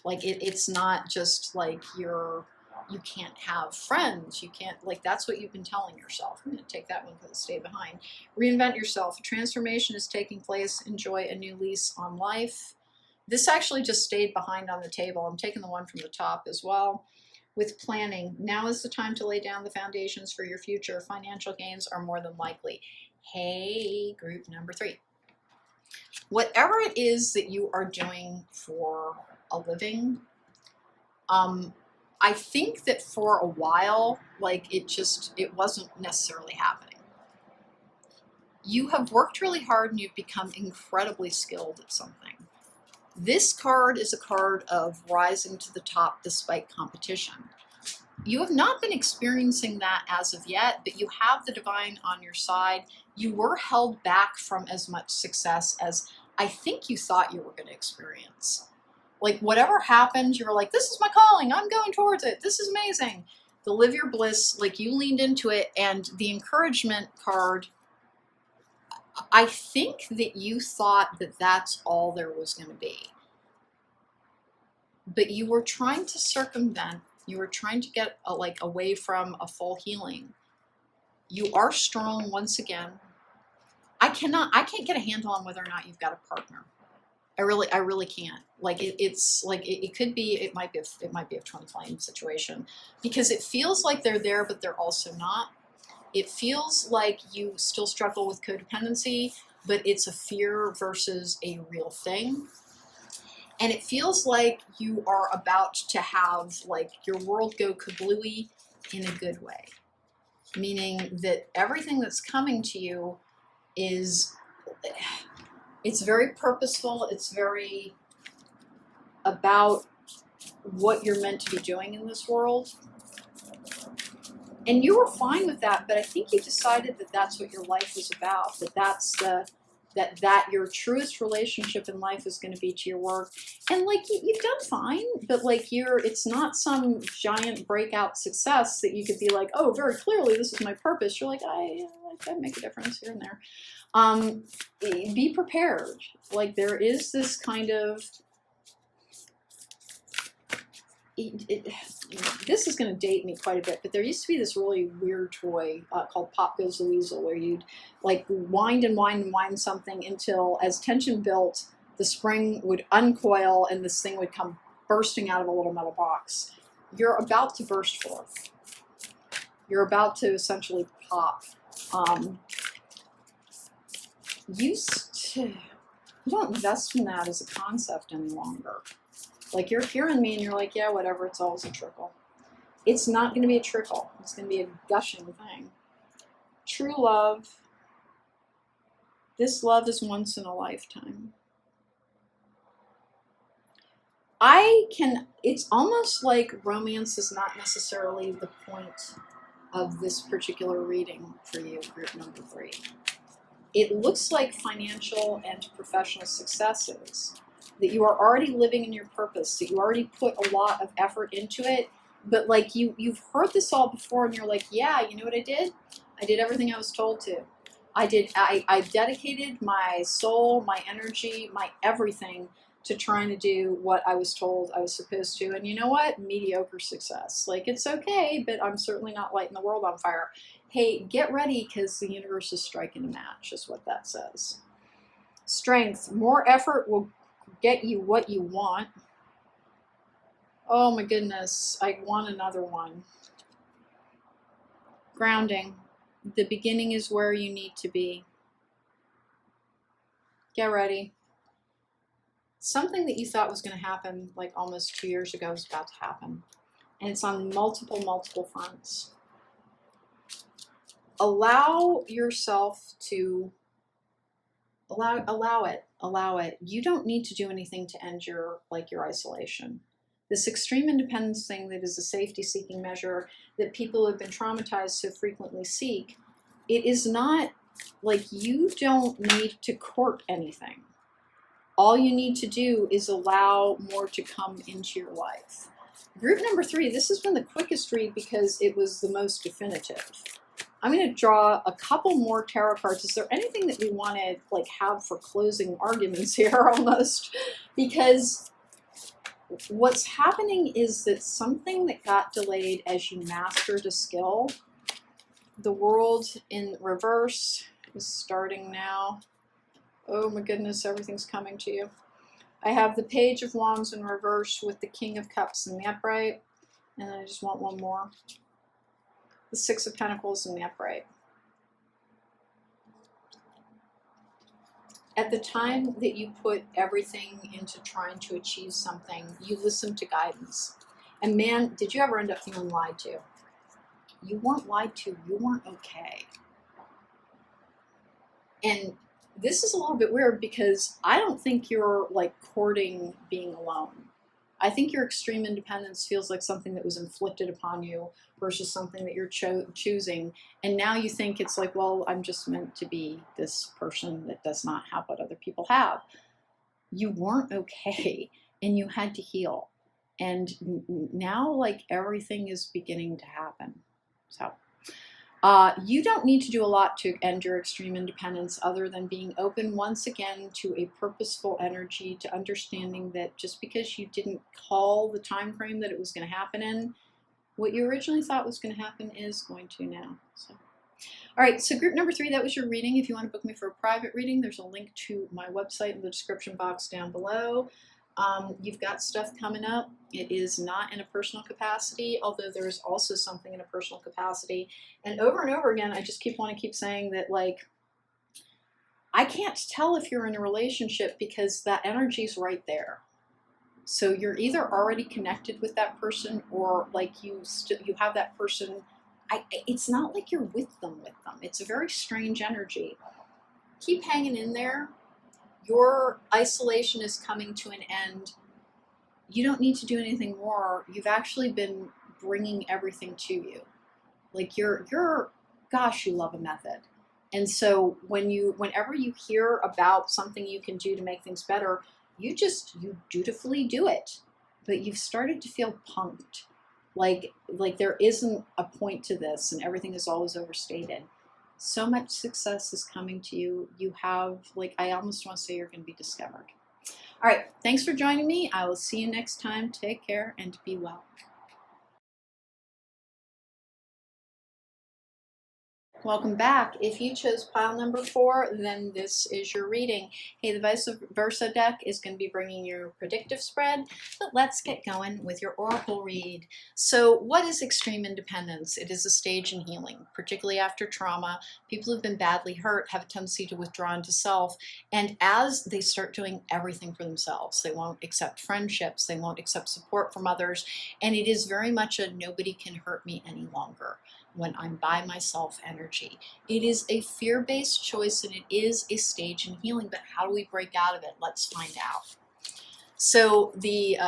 Like it's not just like you can't have friends. You can't, like, that's what you've been telling yourself. I'm going to take that one because it stayed behind. Reinvent yourself. Transformation is taking place. Enjoy a new lease on life. This actually just stayed behind on the table. I'm taking the one from the top as well. With planning, now is the time to lay down the foundations for your future. Financial gains are more than likely. Hey, group number 3. Whatever it is that you are doing for a living, I think that for a while, like it wasn't necessarily happening. You have worked really hard and you've become incredibly skilled at something. This card is a card of rising to the top despite competition. You have not been experiencing that as of yet, but you have the divine on your side. You were held back from as much success as I think you thought you were going to experience. Like whatever happened, you were like, this is my calling. I'm going towards it. This is amazing. The live your bliss, like you leaned into it. And the encouragement card, I think that you thought that that's all there was going to be. But you were trying to circumvent. You were trying to get away from a full healing. You are strong once again. I can't get a handle on whether or not you've got a partner. I really can't. Like it's like it could be, it might be a twin flame situation because it feels like they're there, but they're also not. It feels like you still struggle with codependency, but it's a fear versus a real thing. And it feels like you are about to have like your world go kablooey in a good way, meaning that everything that's coming to you is, it's very purposeful. It's very about what you're meant to be doing in this world. And you were fine with that, but I think you decided that that's what your life was about, that your truest relationship in life is going to be to your work. And like you've done fine, but like it's not some giant breakout success that you could be like, oh, very clearly this is my purpose. You're like, I make a difference here and there. Be prepared. Like there is this kind of, this is going to date me quite a bit, but there used to be this really weird toy called Pop Goes the Weasel, where you'd like wind and wind and wind something until as tension built, the spring would uncoil and this thing would come bursting out of a little metal box. You're about to burst forth. You're about to essentially pop. You don't invest in that as a concept any longer. Like you're hearing me and you're like, yeah, whatever, it's always a trickle. It's not going to be a trickle. It's going to be a gushing thing. True love. This love is once in a lifetime. It's almost like romance is not necessarily the point of this particular reading for you, group number 3. It looks like financial and professional successes, that you are already living in your purpose, that you already put a lot of effort into it, but like you've heard this all before and you're like, yeah, you know what I did? I did everything I was told to. I dedicated my soul, my energy, my everything to trying to do what I was told I was supposed to. And you know what? Mediocre success. Like it's okay, but I'm certainly not lighting the world on fire. Hey, get ready because the universe is striking a match, is what that says. Strength. More effort will get you what you want. Oh my goodness, I want another one. Grounding. The beginning is where you need to be. Get ready. Something that you thought was going to happen like almost 2 years ago is about to happen. And it's on multiple fronts. Allow yourself to allow it. You don't need to do anything to end your isolation. This extreme independence thing that is a safety-seeking measure that people who have been traumatized so frequently seek, it is not like you don't need to court anything. All you need to do is allow more to come into your life. Group number 3, this has been the quickest read because it was the most definitive. I'm going to draw a couple more tarot cards. Is there anything that we want to like have for closing arguments here almost? Because what's happening is that something that got delayed as you mastered a skill, the world in reverse is starting now. Oh my goodness, everything's coming to you. I have the Page of Wands in reverse with the King of Cups in the upright. And I just want one more. The Six of Pentacles in the upright. At the time that you put everything into trying to achieve something, you listened to guidance. And man, did you ever end up feeling lied to? You weren't lied to. You weren't okay. And this is a little bit weird because I don't think you're like courting being alone. I think your extreme independence feels like something that was inflicted upon you versus something that you're choosing. And now you think it's like, well, I'm just meant to be this person that does not have what other people have. You weren't okay and you had to heal. And now like everything is beginning to happen. So you don't need to do a lot to end your extreme independence other than being open once again to a purposeful energy, to understanding that just because you didn't call the time frame that it was going to happen in, what you originally thought was going to happen is going to now. So, all right, so group number 3, that was your reading. If you want to book me for a private reading, there's a link to my website in the description box down below. You've got stuff coming up. It is not in a personal capacity, although there is also something in a personal capacity. And over again, I just want to keep saying that, like, I can't tell if you're in a relationship because that energy is right there. So you're either already connected with that person or like you have that person. It's not like you're with them. It's a very strange energy. Keep hanging in there. Your isolation is coming to an end. You don't need to do anything more. You've actually been bringing everything to you. Like gosh, you love a method. And so whenever you hear about something you can do to make things better, you dutifully do it. But you've started to feel punked. Like there isn't a point to this and everything is always overstated. So much success is coming to you. You have, like, I almost want to say you're going to be discovered. All right. Thanks for joining me. I will see you next time. Take care and be well. Welcome back. If you chose pile number 4, then this is your reading. Hey, the vice versa deck is going to be bringing you predictive spread, but let's get going with your oracle read. So what is extreme independence? It is a stage in healing, particularly after trauma. People who've been badly hurt have a tendency to withdraw into self, and as they start doing everything for themselves, they won't accept friendships, they won't accept support from others, and it is very much a nobody can hurt me any longer when I'm by myself energy. It is a fear-based choice and it is a stage in healing, but how do we break out of it? Let's find out. So the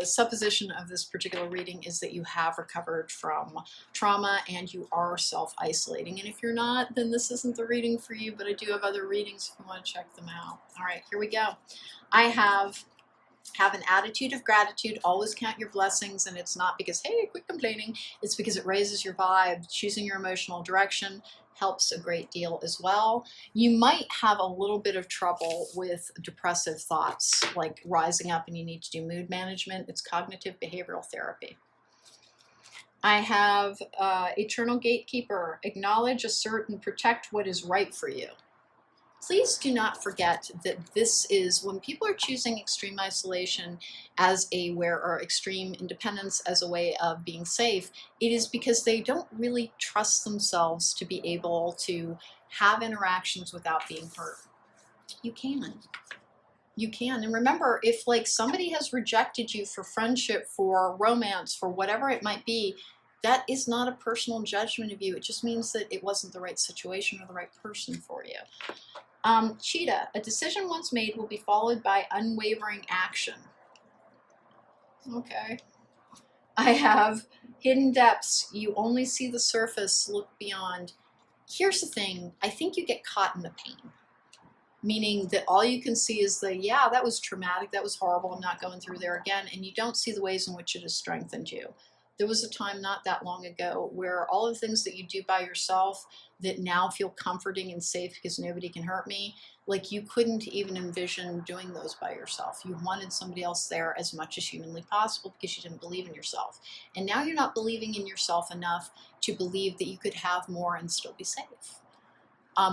supposition of this particular reading is that you have recovered from trauma and you are self-isolating. And if you're not, then this isn't the reading for you, but I do have other readings if you want to check them out. All right, here we go. I have an attitude of gratitude. Always count your blessings, and it's not because, hey, quit complaining. It's because it raises your vibe. Choosing your emotional direction helps a great deal as well. You might have a little bit of trouble with depressive thoughts, like rising up and you need to do mood management. It's cognitive behavioral therapy. I have Eternal Gatekeeper. Acknowledge, assert, and protect what is right for you. Please do not forget that this is when people are choosing extreme isolation or extreme independence as a way of being safe, it is because they don't really trust themselves to be able to have interactions without being hurt. You can. You can. And remember, if like somebody has rejected you for friendship, for romance, for whatever it might be, that is not a personal judgment of you. It just means that it wasn't the right situation or the right person for you. Cheetah, a decision once made will be followed by unwavering action. Okay. I have Hidden Depths. You only see the surface, look beyond. Here's the thing. I think you get caught in the pain. meaning that all you can see is the, yeah, that was traumatic, that was horrible, I'm not going through there again, and you don't see the ways in which it has strengthened you. There was a time not that long ago where all of the things that you do by yourself that now feel comforting and safe because nobody can hurt me, like you couldn't even envision doing those by yourself. You wanted somebody else there as much as humanly possible because you didn't believe in yourself. And now you're not believing in yourself enough to believe that you could have more and still be safe.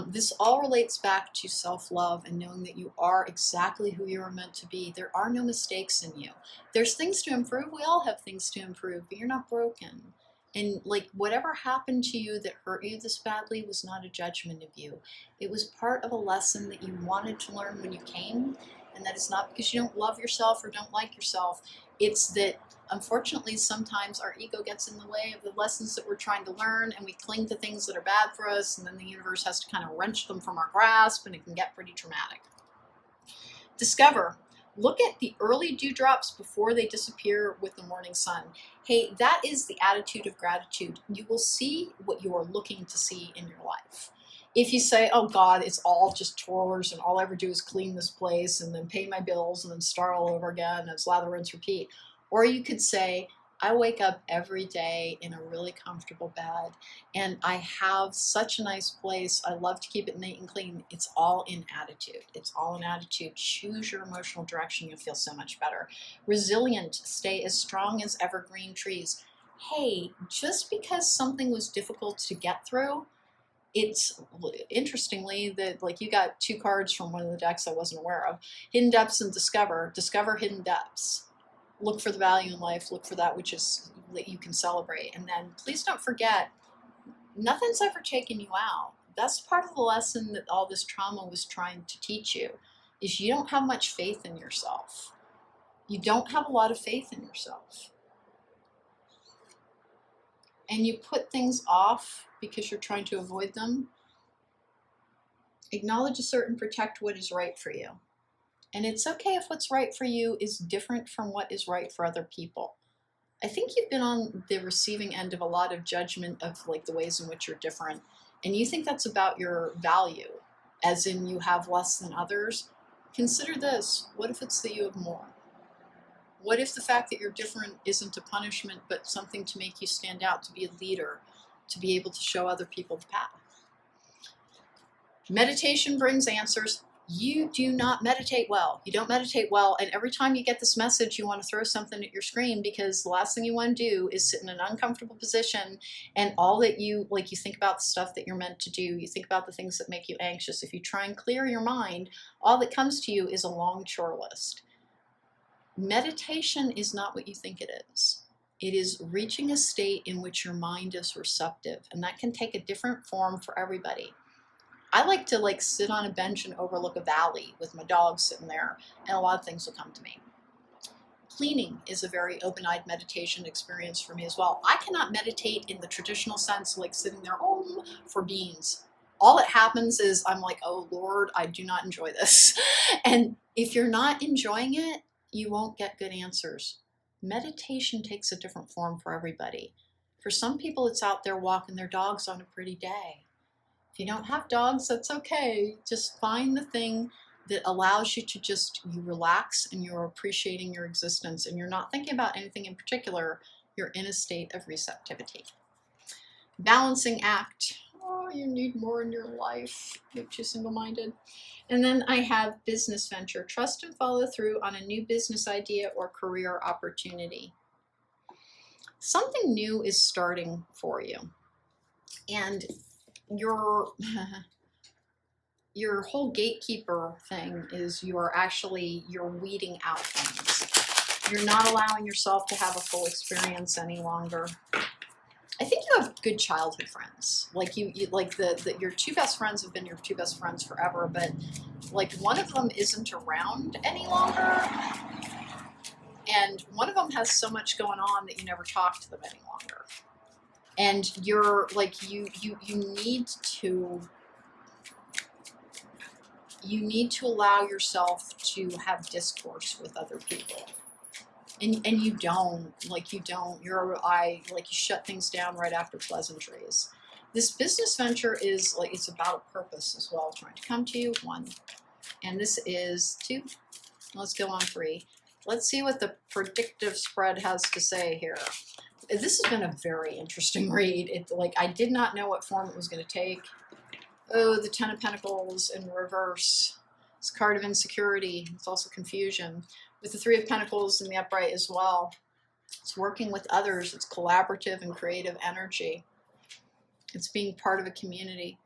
This all relates back to self-love and knowing that you are exactly who you are meant to be. There are no mistakes in you. There's things to improve. We all have things to improve, but you're not broken. And like whatever happened to you that hurt you this badly was not a judgment of you. It was part of a lesson that you wanted to learn when you came. And that is not because you don't love yourself or don't like yourself. It's that unfortunately, sometimes our ego gets in the way of the lessons that we're trying to learn, and we cling to things that are bad for us, and then the universe has to kind of wrench them from our grasp, and it can get pretty traumatic. Discover. Look at the early dewdrops before they disappear with the morning sun. Hey, that is the attitude of gratitude. You will see what you are looking to see in your life. If you say, oh God, it's all just chores and all I ever do is clean this place and then pay my bills and then start all over again and it's lather, rinse, repeat. Or you could say, I wake up every day in a really comfortable bed and I have such a nice place. I love to keep it neat and clean. It's all in attitude. It's all in attitude. Choose your emotional direction. You'll feel so much better. Resilient. Stay as strong as evergreen trees. Hey, just because something was difficult to get through, it's interestingly that like you got 2 cards from one of the decks I wasn't aware of. Hidden depths and discover. Discover hidden depths. Look for the value in life. Look for that which is that you can celebrate. And then please don't forget, nothing's ever taken you out. That's part of the lesson that all this trauma was trying to teach you, is you don't have much faith in yourself. You don't have a lot of faith in yourself. And you put things off because you're trying to avoid them. Acknowledge, assert, and protect what is right for you. And it's okay if what's right for you is different from what is right for other people. I think you've been on the receiving end of a lot of judgment of like the ways in which you're different. And you think that's about your value, as in you have less than others. Consider this. What if it's that you have more? What if the fact that you're different isn't a punishment, but something to make you stand out, to be a leader, to be able to show other people the path? Meditation brings answers. You do not meditate well. You don't meditate well. And every time you get this message, you want to throw something at your screen because the last thing you want to do is sit in an uncomfortable position and all that you, like you think about the stuff that you're meant to do. You think about the things that make you anxious. If you try and clear your mind, all that comes to you is a long chore list. Meditation is not what you think it is. It is reaching a state in which your mind is receptive, and that can take a different form for everybody. I like to sit on a bench and overlook a valley with my dog sitting there, and a lot of things will come to me. Cleaning is a very open-eyed meditation experience for me as well. I cannot meditate in the traditional sense, like sitting there for beans. All that happens is I'm like, oh Lord, I do not enjoy this. And if you're not enjoying it, you won't get good answers. Meditation takes a different form for everybody. For some people, it's out there walking their dogs on a pretty day. If you don't have dogs, that's okay. Just find the thing that allows you to you relax and you're appreciating your existence and you're not thinking about anything in particular. You're in a state of receptivity. Balancing act. Oh, you need more in your life. You're too single-minded. And then I have business venture. Trust and follow through on a new business idea or career opportunity. Something new is starting for you. And your whole gatekeeper thing is you're weeding out things. You're not allowing yourself to have a full experience any longer. I think you have good childhood friends. Like you your 2 best friends have been your 2 best friends forever, but like one of them isn't around any longer. And one of them has so much going on that you never talk to them any longer. And you're like, you need to allow yourself to have discourse with other people. And you don't, you shut things down right after pleasantries. This business venture is it's about a purpose as well, trying to come to you. 1, And this is 2. Let's go on 3. Let's see what the predictive spread has to say here. This has been a very interesting read. I did not know what form it was going to take. Oh, the 10 of Pentacles in reverse. It's a card of insecurity. It's also confusion. With the 3 of Pentacles in the upright as well. It's working with others. It's collaborative and creative energy. It's being part of a community.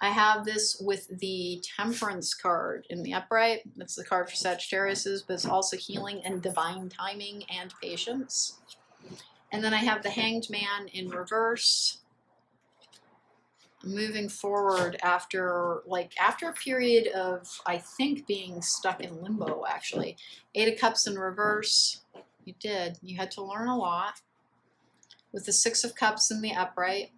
I have this with the Temperance card in the upright. That's the card for Sagittariuses, but it's also healing and divine timing and patience. And then I have the Hanged Man in reverse. Moving forward after a period of, I think, being stuck in limbo, actually. 8 of Cups in reverse. You did. You had to learn a lot. With the 6 of Cups in the upright.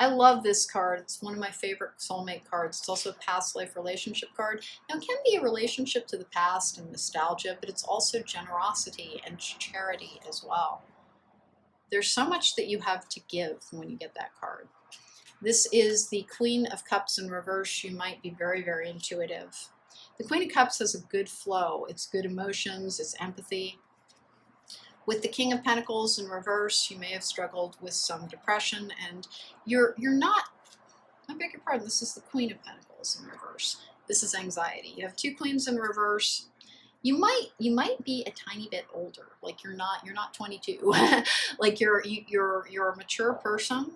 I love this card. It's one of my favorite soulmate cards. It's also a past life relationship card. Now, it can be a relationship to the past and nostalgia, but it's also generosity and charity as well. There's so much that you have to give when you get that card. This is the Queen of Cups in reverse. You might be very, very intuitive. The Queen of Cups has a good flow. It's good emotions. It's empathy. With the King of Pentacles in reverse, you may have struggled with some depression, and you're not, I beg your pardon, this is the Queen of Pentacles in reverse. This is anxiety. You have 2 queens in reverse. You might be a tiny bit older. Like you're not 22. Like you're a mature person.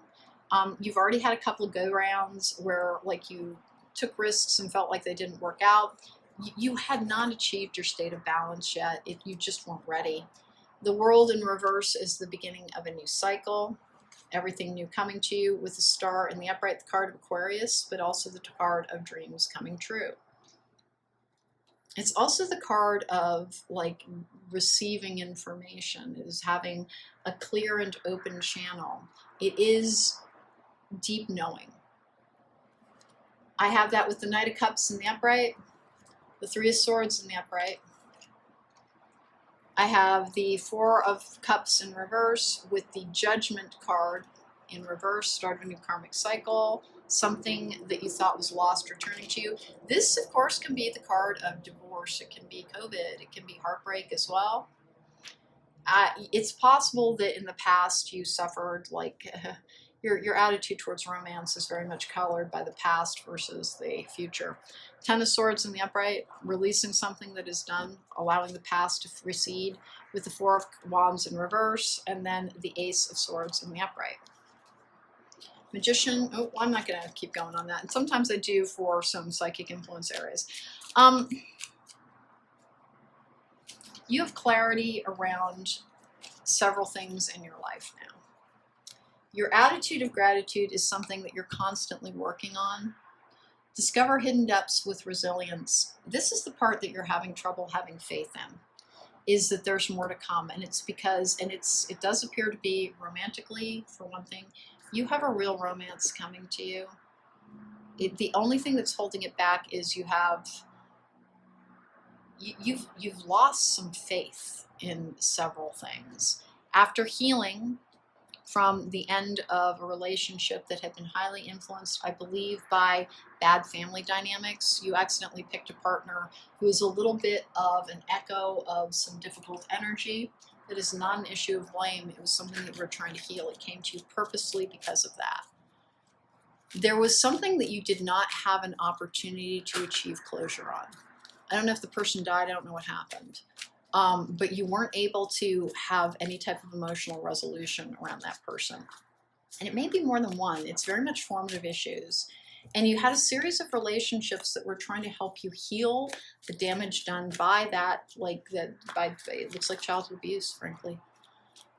You've already had a couple of go-rounds where like you took risks and felt like they didn't work out. You had not achieved your state of balance yet. You just weren't ready. The World in reverse is the beginning of a new cycle. Everything new coming to you, with the Star in the upright, the card of Aquarius, but also the card of dreams coming true. It's also the card of like receiving information. It is having a clear and open channel. It is deep knowing. I have that with the Knight of Cups in the upright, the 3 of Swords in the upright. I have the 4 of Cups in reverse with the Judgment card in reverse, start a new karmic cycle, something that you thought was lost returning to you. This, of course, can be the card of divorce. It can be COVID. It can be heartbreak as well. It's possible that in the past you suffered, like your attitude towards romance is very much colored by the past versus the future. 10 of Swords in the upright, releasing something that is done, allowing the past to recede, with the 4 of Wands in reverse, and then the Ace of Swords in the upright. Magician, oh, I'm not going to keep going on that. And sometimes I do for some psychic influence areas. You have clarity around several things in your life now. Your attitude of gratitude is something that you're constantly working on. Discover hidden depths with resilience. This is the part that you're having trouble having faith in, is that there's more to come. And it's because, it does appear to be romantically, for one thing, you have a real romance coming to you. The only thing that's holding it back is you've lost some faith in several things. After healing from the end of a relationship that had been highly influenced, I believe, by bad family dynamics, you accidentally picked a partner who is a little bit of an echo of some difficult energy. That is not an issue of blame. It was something that you were trying to heal. It came to you purposely because of that. There was something that you did not have an opportunity to achieve closure on. I don't know if the person died. I don't know what happened. But you weren't able to have any type of emotional resolution around that person. And it may be more than one. It's very much formative issues. And you had a series of relationships that were trying to help you heal the damage done by that, it looks like childhood abuse, frankly.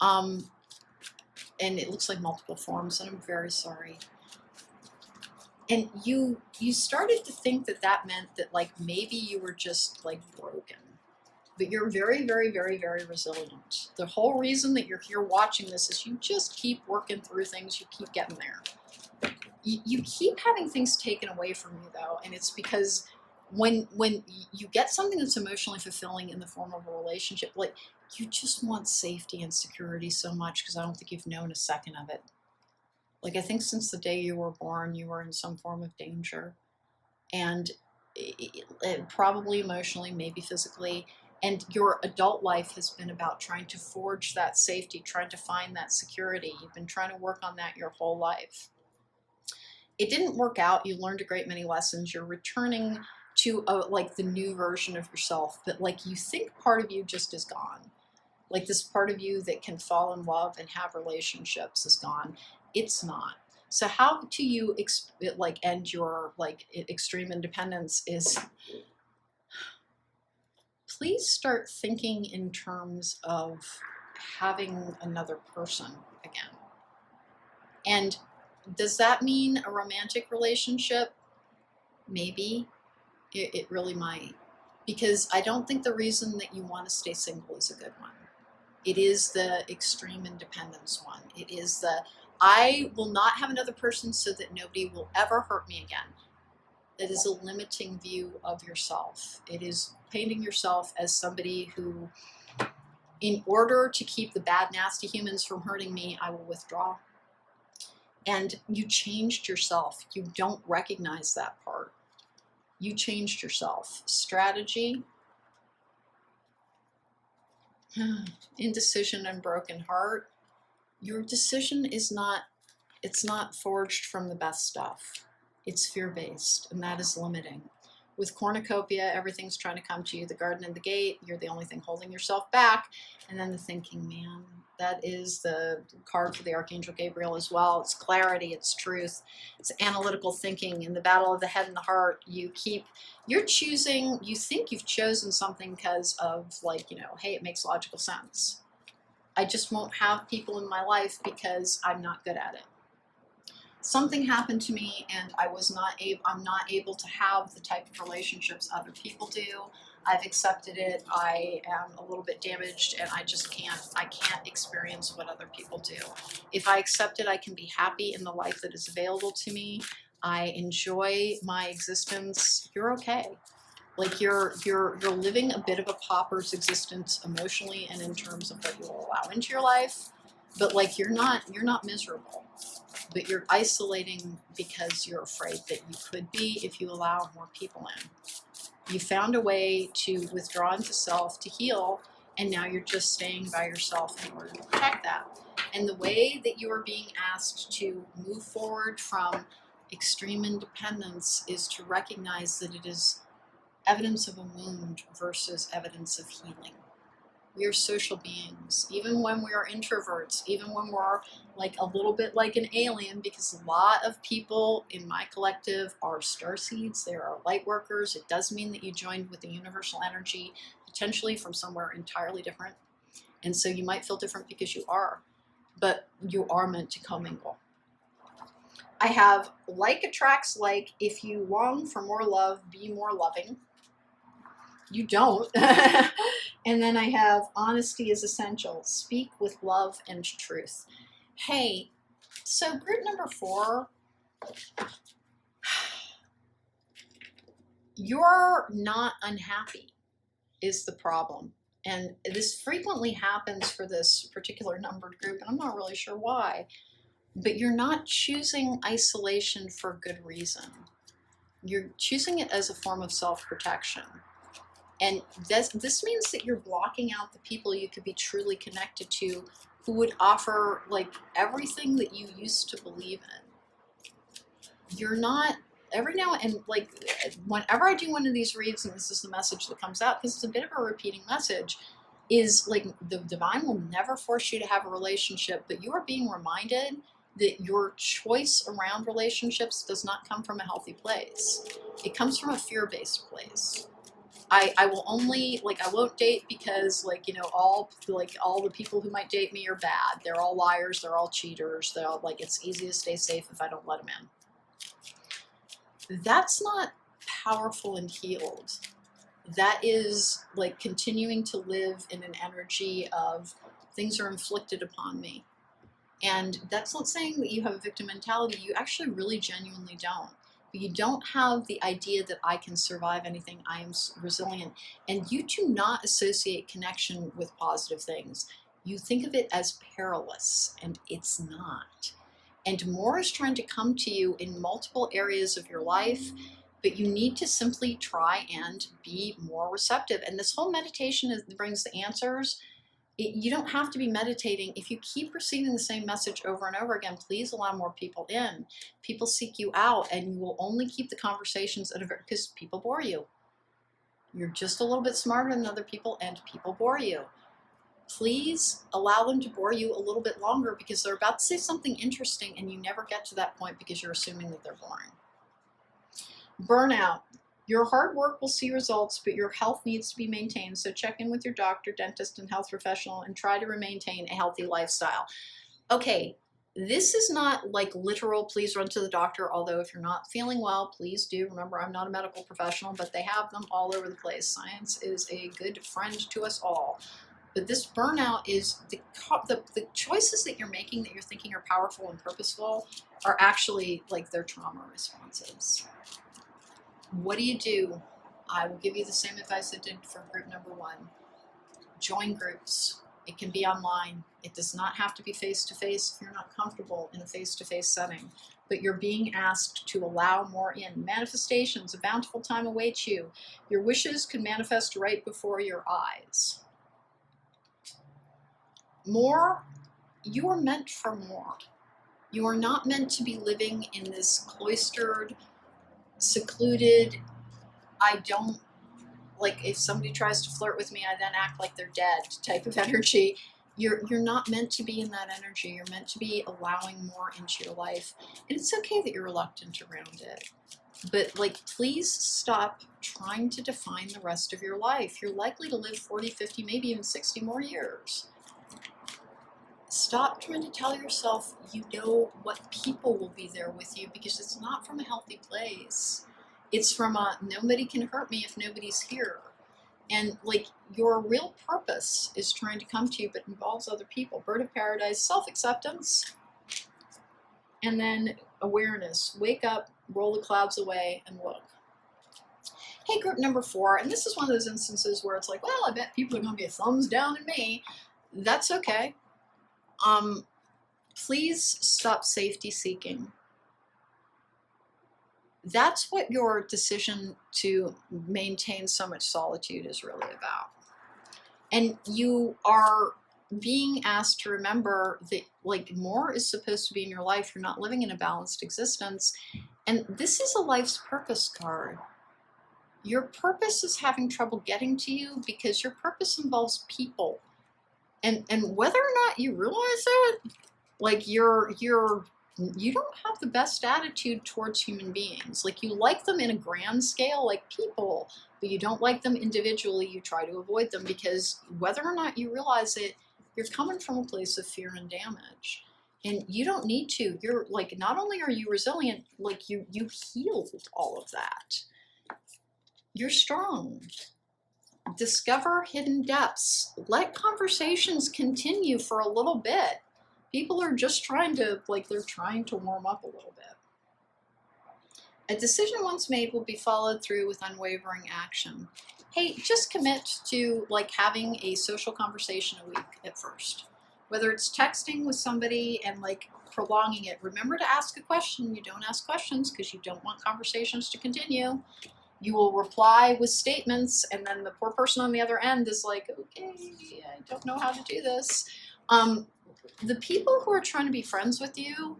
And it looks like multiple forms, and I'm very sorry. And you started to think that meant that maybe you were just broken. But you're very, very, very, very resilient. The whole reason that you're here watching this is you just keep working through things. You keep getting there. You keep having things taken away from you, though, and it's because when you get something that's emotionally fulfilling in the form of a relationship, you just want safety and security so much, because I don't think you've known a second of it. I think since the day you were born, you were in some form of danger. And probably emotionally, maybe physically. And your adult life has been about trying to forge that safety, trying to find that security. You've been trying to work on that your whole life. It didn't work out. You learned a great many lessons. You're returning to like the new version of yourself that like you think part of you just is gone. Like this part of you that can fall in love and have relationships is gone. It's not. So how do you like end your like extreme independence is please start thinking in terms of having another person again. And does that mean a romantic relationship? Maybe. It really might. Because I don't think the reason that you want to stay single is a good one. It is the extreme independence one. It is the, I will not have another person so that nobody will ever hurt me again. That is a limiting view of yourself. It is painting yourself as somebody who, in order to keep the bad, nasty humans from hurting me, I will withdraw. And you changed yourself. You don't recognize that part. You changed yourself. Strategy, indecision and broken heart. Your decision is not, it's not forged from the best stuff. It's fear-based, and that is limiting. With cornucopia, everything's trying to come to you, the garden and the gate, you're the only thing holding yourself back. And then the thinking, man, that is the card for the Archangel Gabriel as well. It's clarity, it's truth, it's analytical thinking. In the battle of the head and the heart, you're choosing, you think you've chosen something because of like, you know, hey, it makes logical sense. I just won't have people in my life because I'm not good at it. Something happened to me and I'm not able to have the type of relationships other people do. I've accepted it. I am a little bit damaged and I can't experience what other people do. If I accept it, I can be happy in the life that is available to me. I enjoy my existence. You're okay. Like you're living a bit of a pauper's existence emotionally and in terms of what you will allow into your life. But like you're not miserable. But you're isolating because you're afraid that you could be if you allow more people in. You found a way to withdraw into self, to heal, and now you're just staying by yourself in order to protect that. And the way that you are being asked to move forward from extreme independence is to recognize that it is evidence of a wound versus evidence of healing. We are social beings, even when we are introverts, even when we're like a little bit like an alien, because a lot of people in my collective are starseeds, they are light workers. It does mean that you joined with the universal energy, potentially from somewhere entirely different. And so you might feel different because you are, but you are meant to commingle. I have like attracts like. If you long for more love, be more loving. You don't. And then I have honesty is essential. Speak with love and truth. Hey, so group number 4, you're not unhappy is the problem. And this frequently happens for this particular numbered group, and I'm not really sure why. But you're not choosing isolation for good reason. You're choosing it as a form of self-protection. And this means that you're blocking out the people you could be truly connected to who would offer like everything that you used to believe in. You're not, every now and like whenever I do one of these reads, and this is the message that comes out because it's a bit of a repeating message, is like the divine will never force you to have a relationship, but you are being reminded that your choice around relationships does not come from a healthy place. It comes from a fear-based place. I will only, like, I won't date because, like, you know, all the people who might date me are bad. They're all liars. They're all cheaters. They're all, like, it's easy to stay safe if I don't let them in. That's not powerful and healed. That is, like, continuing to live in an energy of things are inflicted upon me. And that's not saying that you have a victim mentality. You actually really genuinely don't. You don't have the idea that I can survive anything, I am resilient. And you do not associate connection with positive things. You think of it as perilous, and it's not. And more is trying to come to you in multiple areas of your life, but you need to simply try and be more receptive. And this whole meditation brings the answers. You don't have to be meditating. If you keep receiving the same message over and over again, please allow more people in. People seek you out, and you will only keep the conversations at because people bore you. You're just a little bit smarter than other people, and people bore you. Please allow them to bore you a little bit longer, because they're about to say something interesting and you never get to that point because you're assuming that they're boring. Burnout. Your hard work will see results, but your health needs to be maintained. So check in with your doctor, dentist, and health professional and try to maintain a healthy lifestyle. Okay, this is not like literal, please run to the doctor, although if you're not feeling well, please do. Remember, I'm not a medical professional, but they have them all over the place. Science is a good friend to us all. But this burnout is the choices that you're making that you're thinking are powerful and purposeful are actually like their trauma responses. What do? I will give you the same advice I did for group number 1. Join groups. It can be online. It does not have to be face-to-face if you're not comfortable in a face-to-face setting. But you're being asked to allow more in. Manifestations, a bountiful time awaits you. Your wishes can manifest right before your eyes. More, you are meant for more. You are not meant to be living in this cloistered, secluded, I don't, like if somebody tries to flirt with me, I then act like they're dead type of energy. You're not meant to be in that energy. You're meant to be allowing more into your life. And it's okay that you're reluctant around it. But like, please stop trying to define the rest of your life. You're likely to live 40, 50, maybe even 60 more years. Stop trying to tell yourself you know what people will be there with you, because it's not from a healthy place. It's from a nobody can hurt me if nobody's here. And like, your real purpose is trying to come to you, but involves other people. Bird of paradise, self-acceptance, and then awareness. Wake up, roll the clouds away, and look. Hey, group number 4, and this is one of those instances where it's like, well, I bet people are going to be a thumbs down at me. That's okay. Please stop safety seeking. That's what your decision to maintain so much solitude is really about. And you are being asked to remember that like more is supposed to be in your life. You're not living in a balanced existence. And this is a life's purpose card. Your purpose is having trouble getting to you because your purpose involves people. And whether or not you realize it, like you don't have the best attitude towards human beings. Like, you like them in a grand scale, like people, but you don't like them individually. You try to avoid them because whether or not you realize it, you're coming from a place of fear and damage. And you don't need to. You're like, not only are you resilient, like you healed all of that. You're strong. Discover hidden depths. Let conversations continue for a little bit. People are just trying to, like, they're trying to warm up a little bit. A decision once made will be followed through with unwavering action. Hey, just commit to, like, having a social conversation a week at first. Whether it's texting with somebody and, like, prolonging it. Remember to ask a question. You don't ask questions because you don't want conversations to continue. You will reply with statements, and then the poor person on the other end is like, okay, I don't know how to do this. The people who are trying to be friends with you,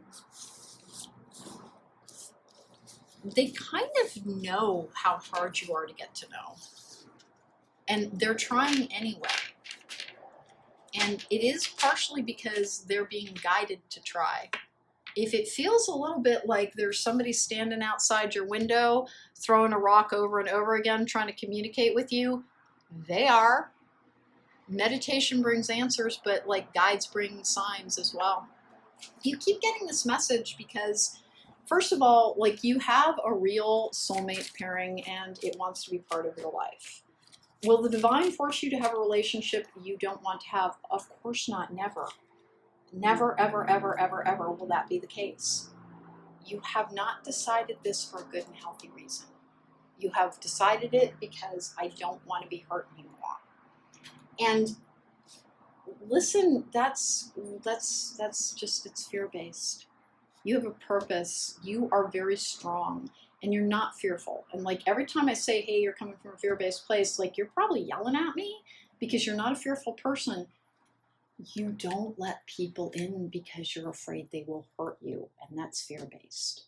they kind of know how hard you are to get to know. And they're trying anyway. And it is partially because they're being guided to try. If it feels a little bit like there's somebody standing outside your window, throwing a rock over and over again, trying to communicate with you, they are. Meditation brings answers, but like guides bring signs as well. You keep getting this message because, first of all, like, you have a real soulmate pairing and it wants to be part of your life. Will the divine force you to have a relationship you don't want to have? Of course not, never. Never, ever, ever, ever, ever will that be the case. You have not decided this for a good and healthy reason. You have decided it because I don't want to be hurt anymore. And listen, that's just, it's fear-based. You have a purpose. You are very strong. and you're not fearful. And like every time I say, hey, you're coming from a fear-based place, like you're probably yelling at me because you're not a fearful person. You don't let people in because you're afraid they will hurt you, and that's fear-based.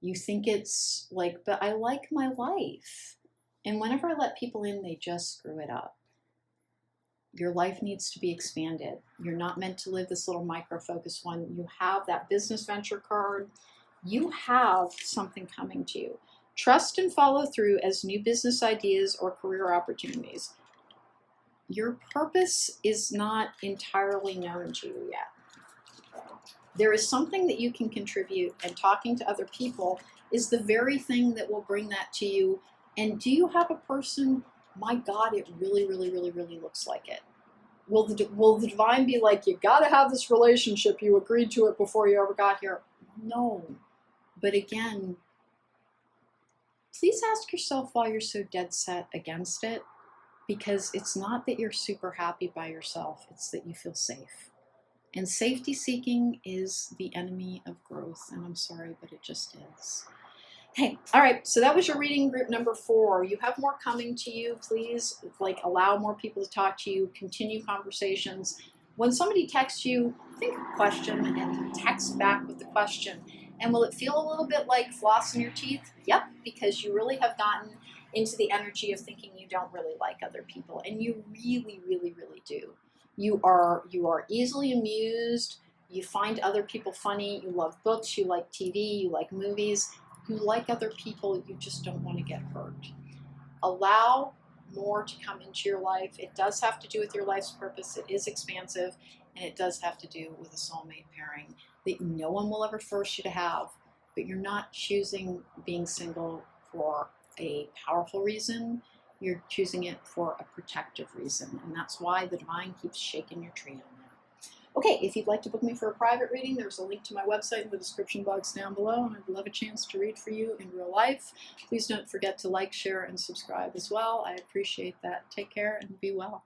You think it's like, but I like my life. And whenever I let people in, they just screw it up. Your life needs to be expanded. You're not meant to live this little micro-focused one. You have that business venture card. You have something coming to you. Trust and follow through as new business ideas or career opportunities. Your purpose is not entirely known to you yet. There is something that you can contribute, and talking to other people is the very thing that will bring that to you. And do you have a person? My God, it really, really, really, really looks like it. Will the divine be like, you got to have this relationship, you agreed to it before you ever got here? No. But again, please ask yourself why you're so dead set against it, because it's not that you're super happy by yourself, it's that you feel safe. And safety seeking is the enemy of growth, and I'm sorry, but it just is. Hey, all right, so that was your reading group number 4. You have more coming to you. Please, like, allow more people to talk to you, continue conversations. When somebody texts you, think of a question and text back with the question. And will it feel a little bit like flossing your teeth? Yep, because you really have gotten into the energy of thinking you don't really like other people, and you really, really, really do. You are easily amused. You find other people funny. You love books. You like TV. You like movies. You like other people. You just don't want to get hurt. Allow more to come into your life. It does have to do with your life's purpose. It is expansive, and it does have to do with a soulmate pairing that no one will ever force you to have. But you're not choosing being single for a powerful reason. You're choosing it for a protective reason, and that's why the divine keeps shaking your tree on that. Okay, if you'd like to book me for a private reading, there's a link to my website in the description box down below, and I'd love a chance to read for you in real life. Please don't forget to like, share, and subscribe as well. I appreciate that. Take care and be well.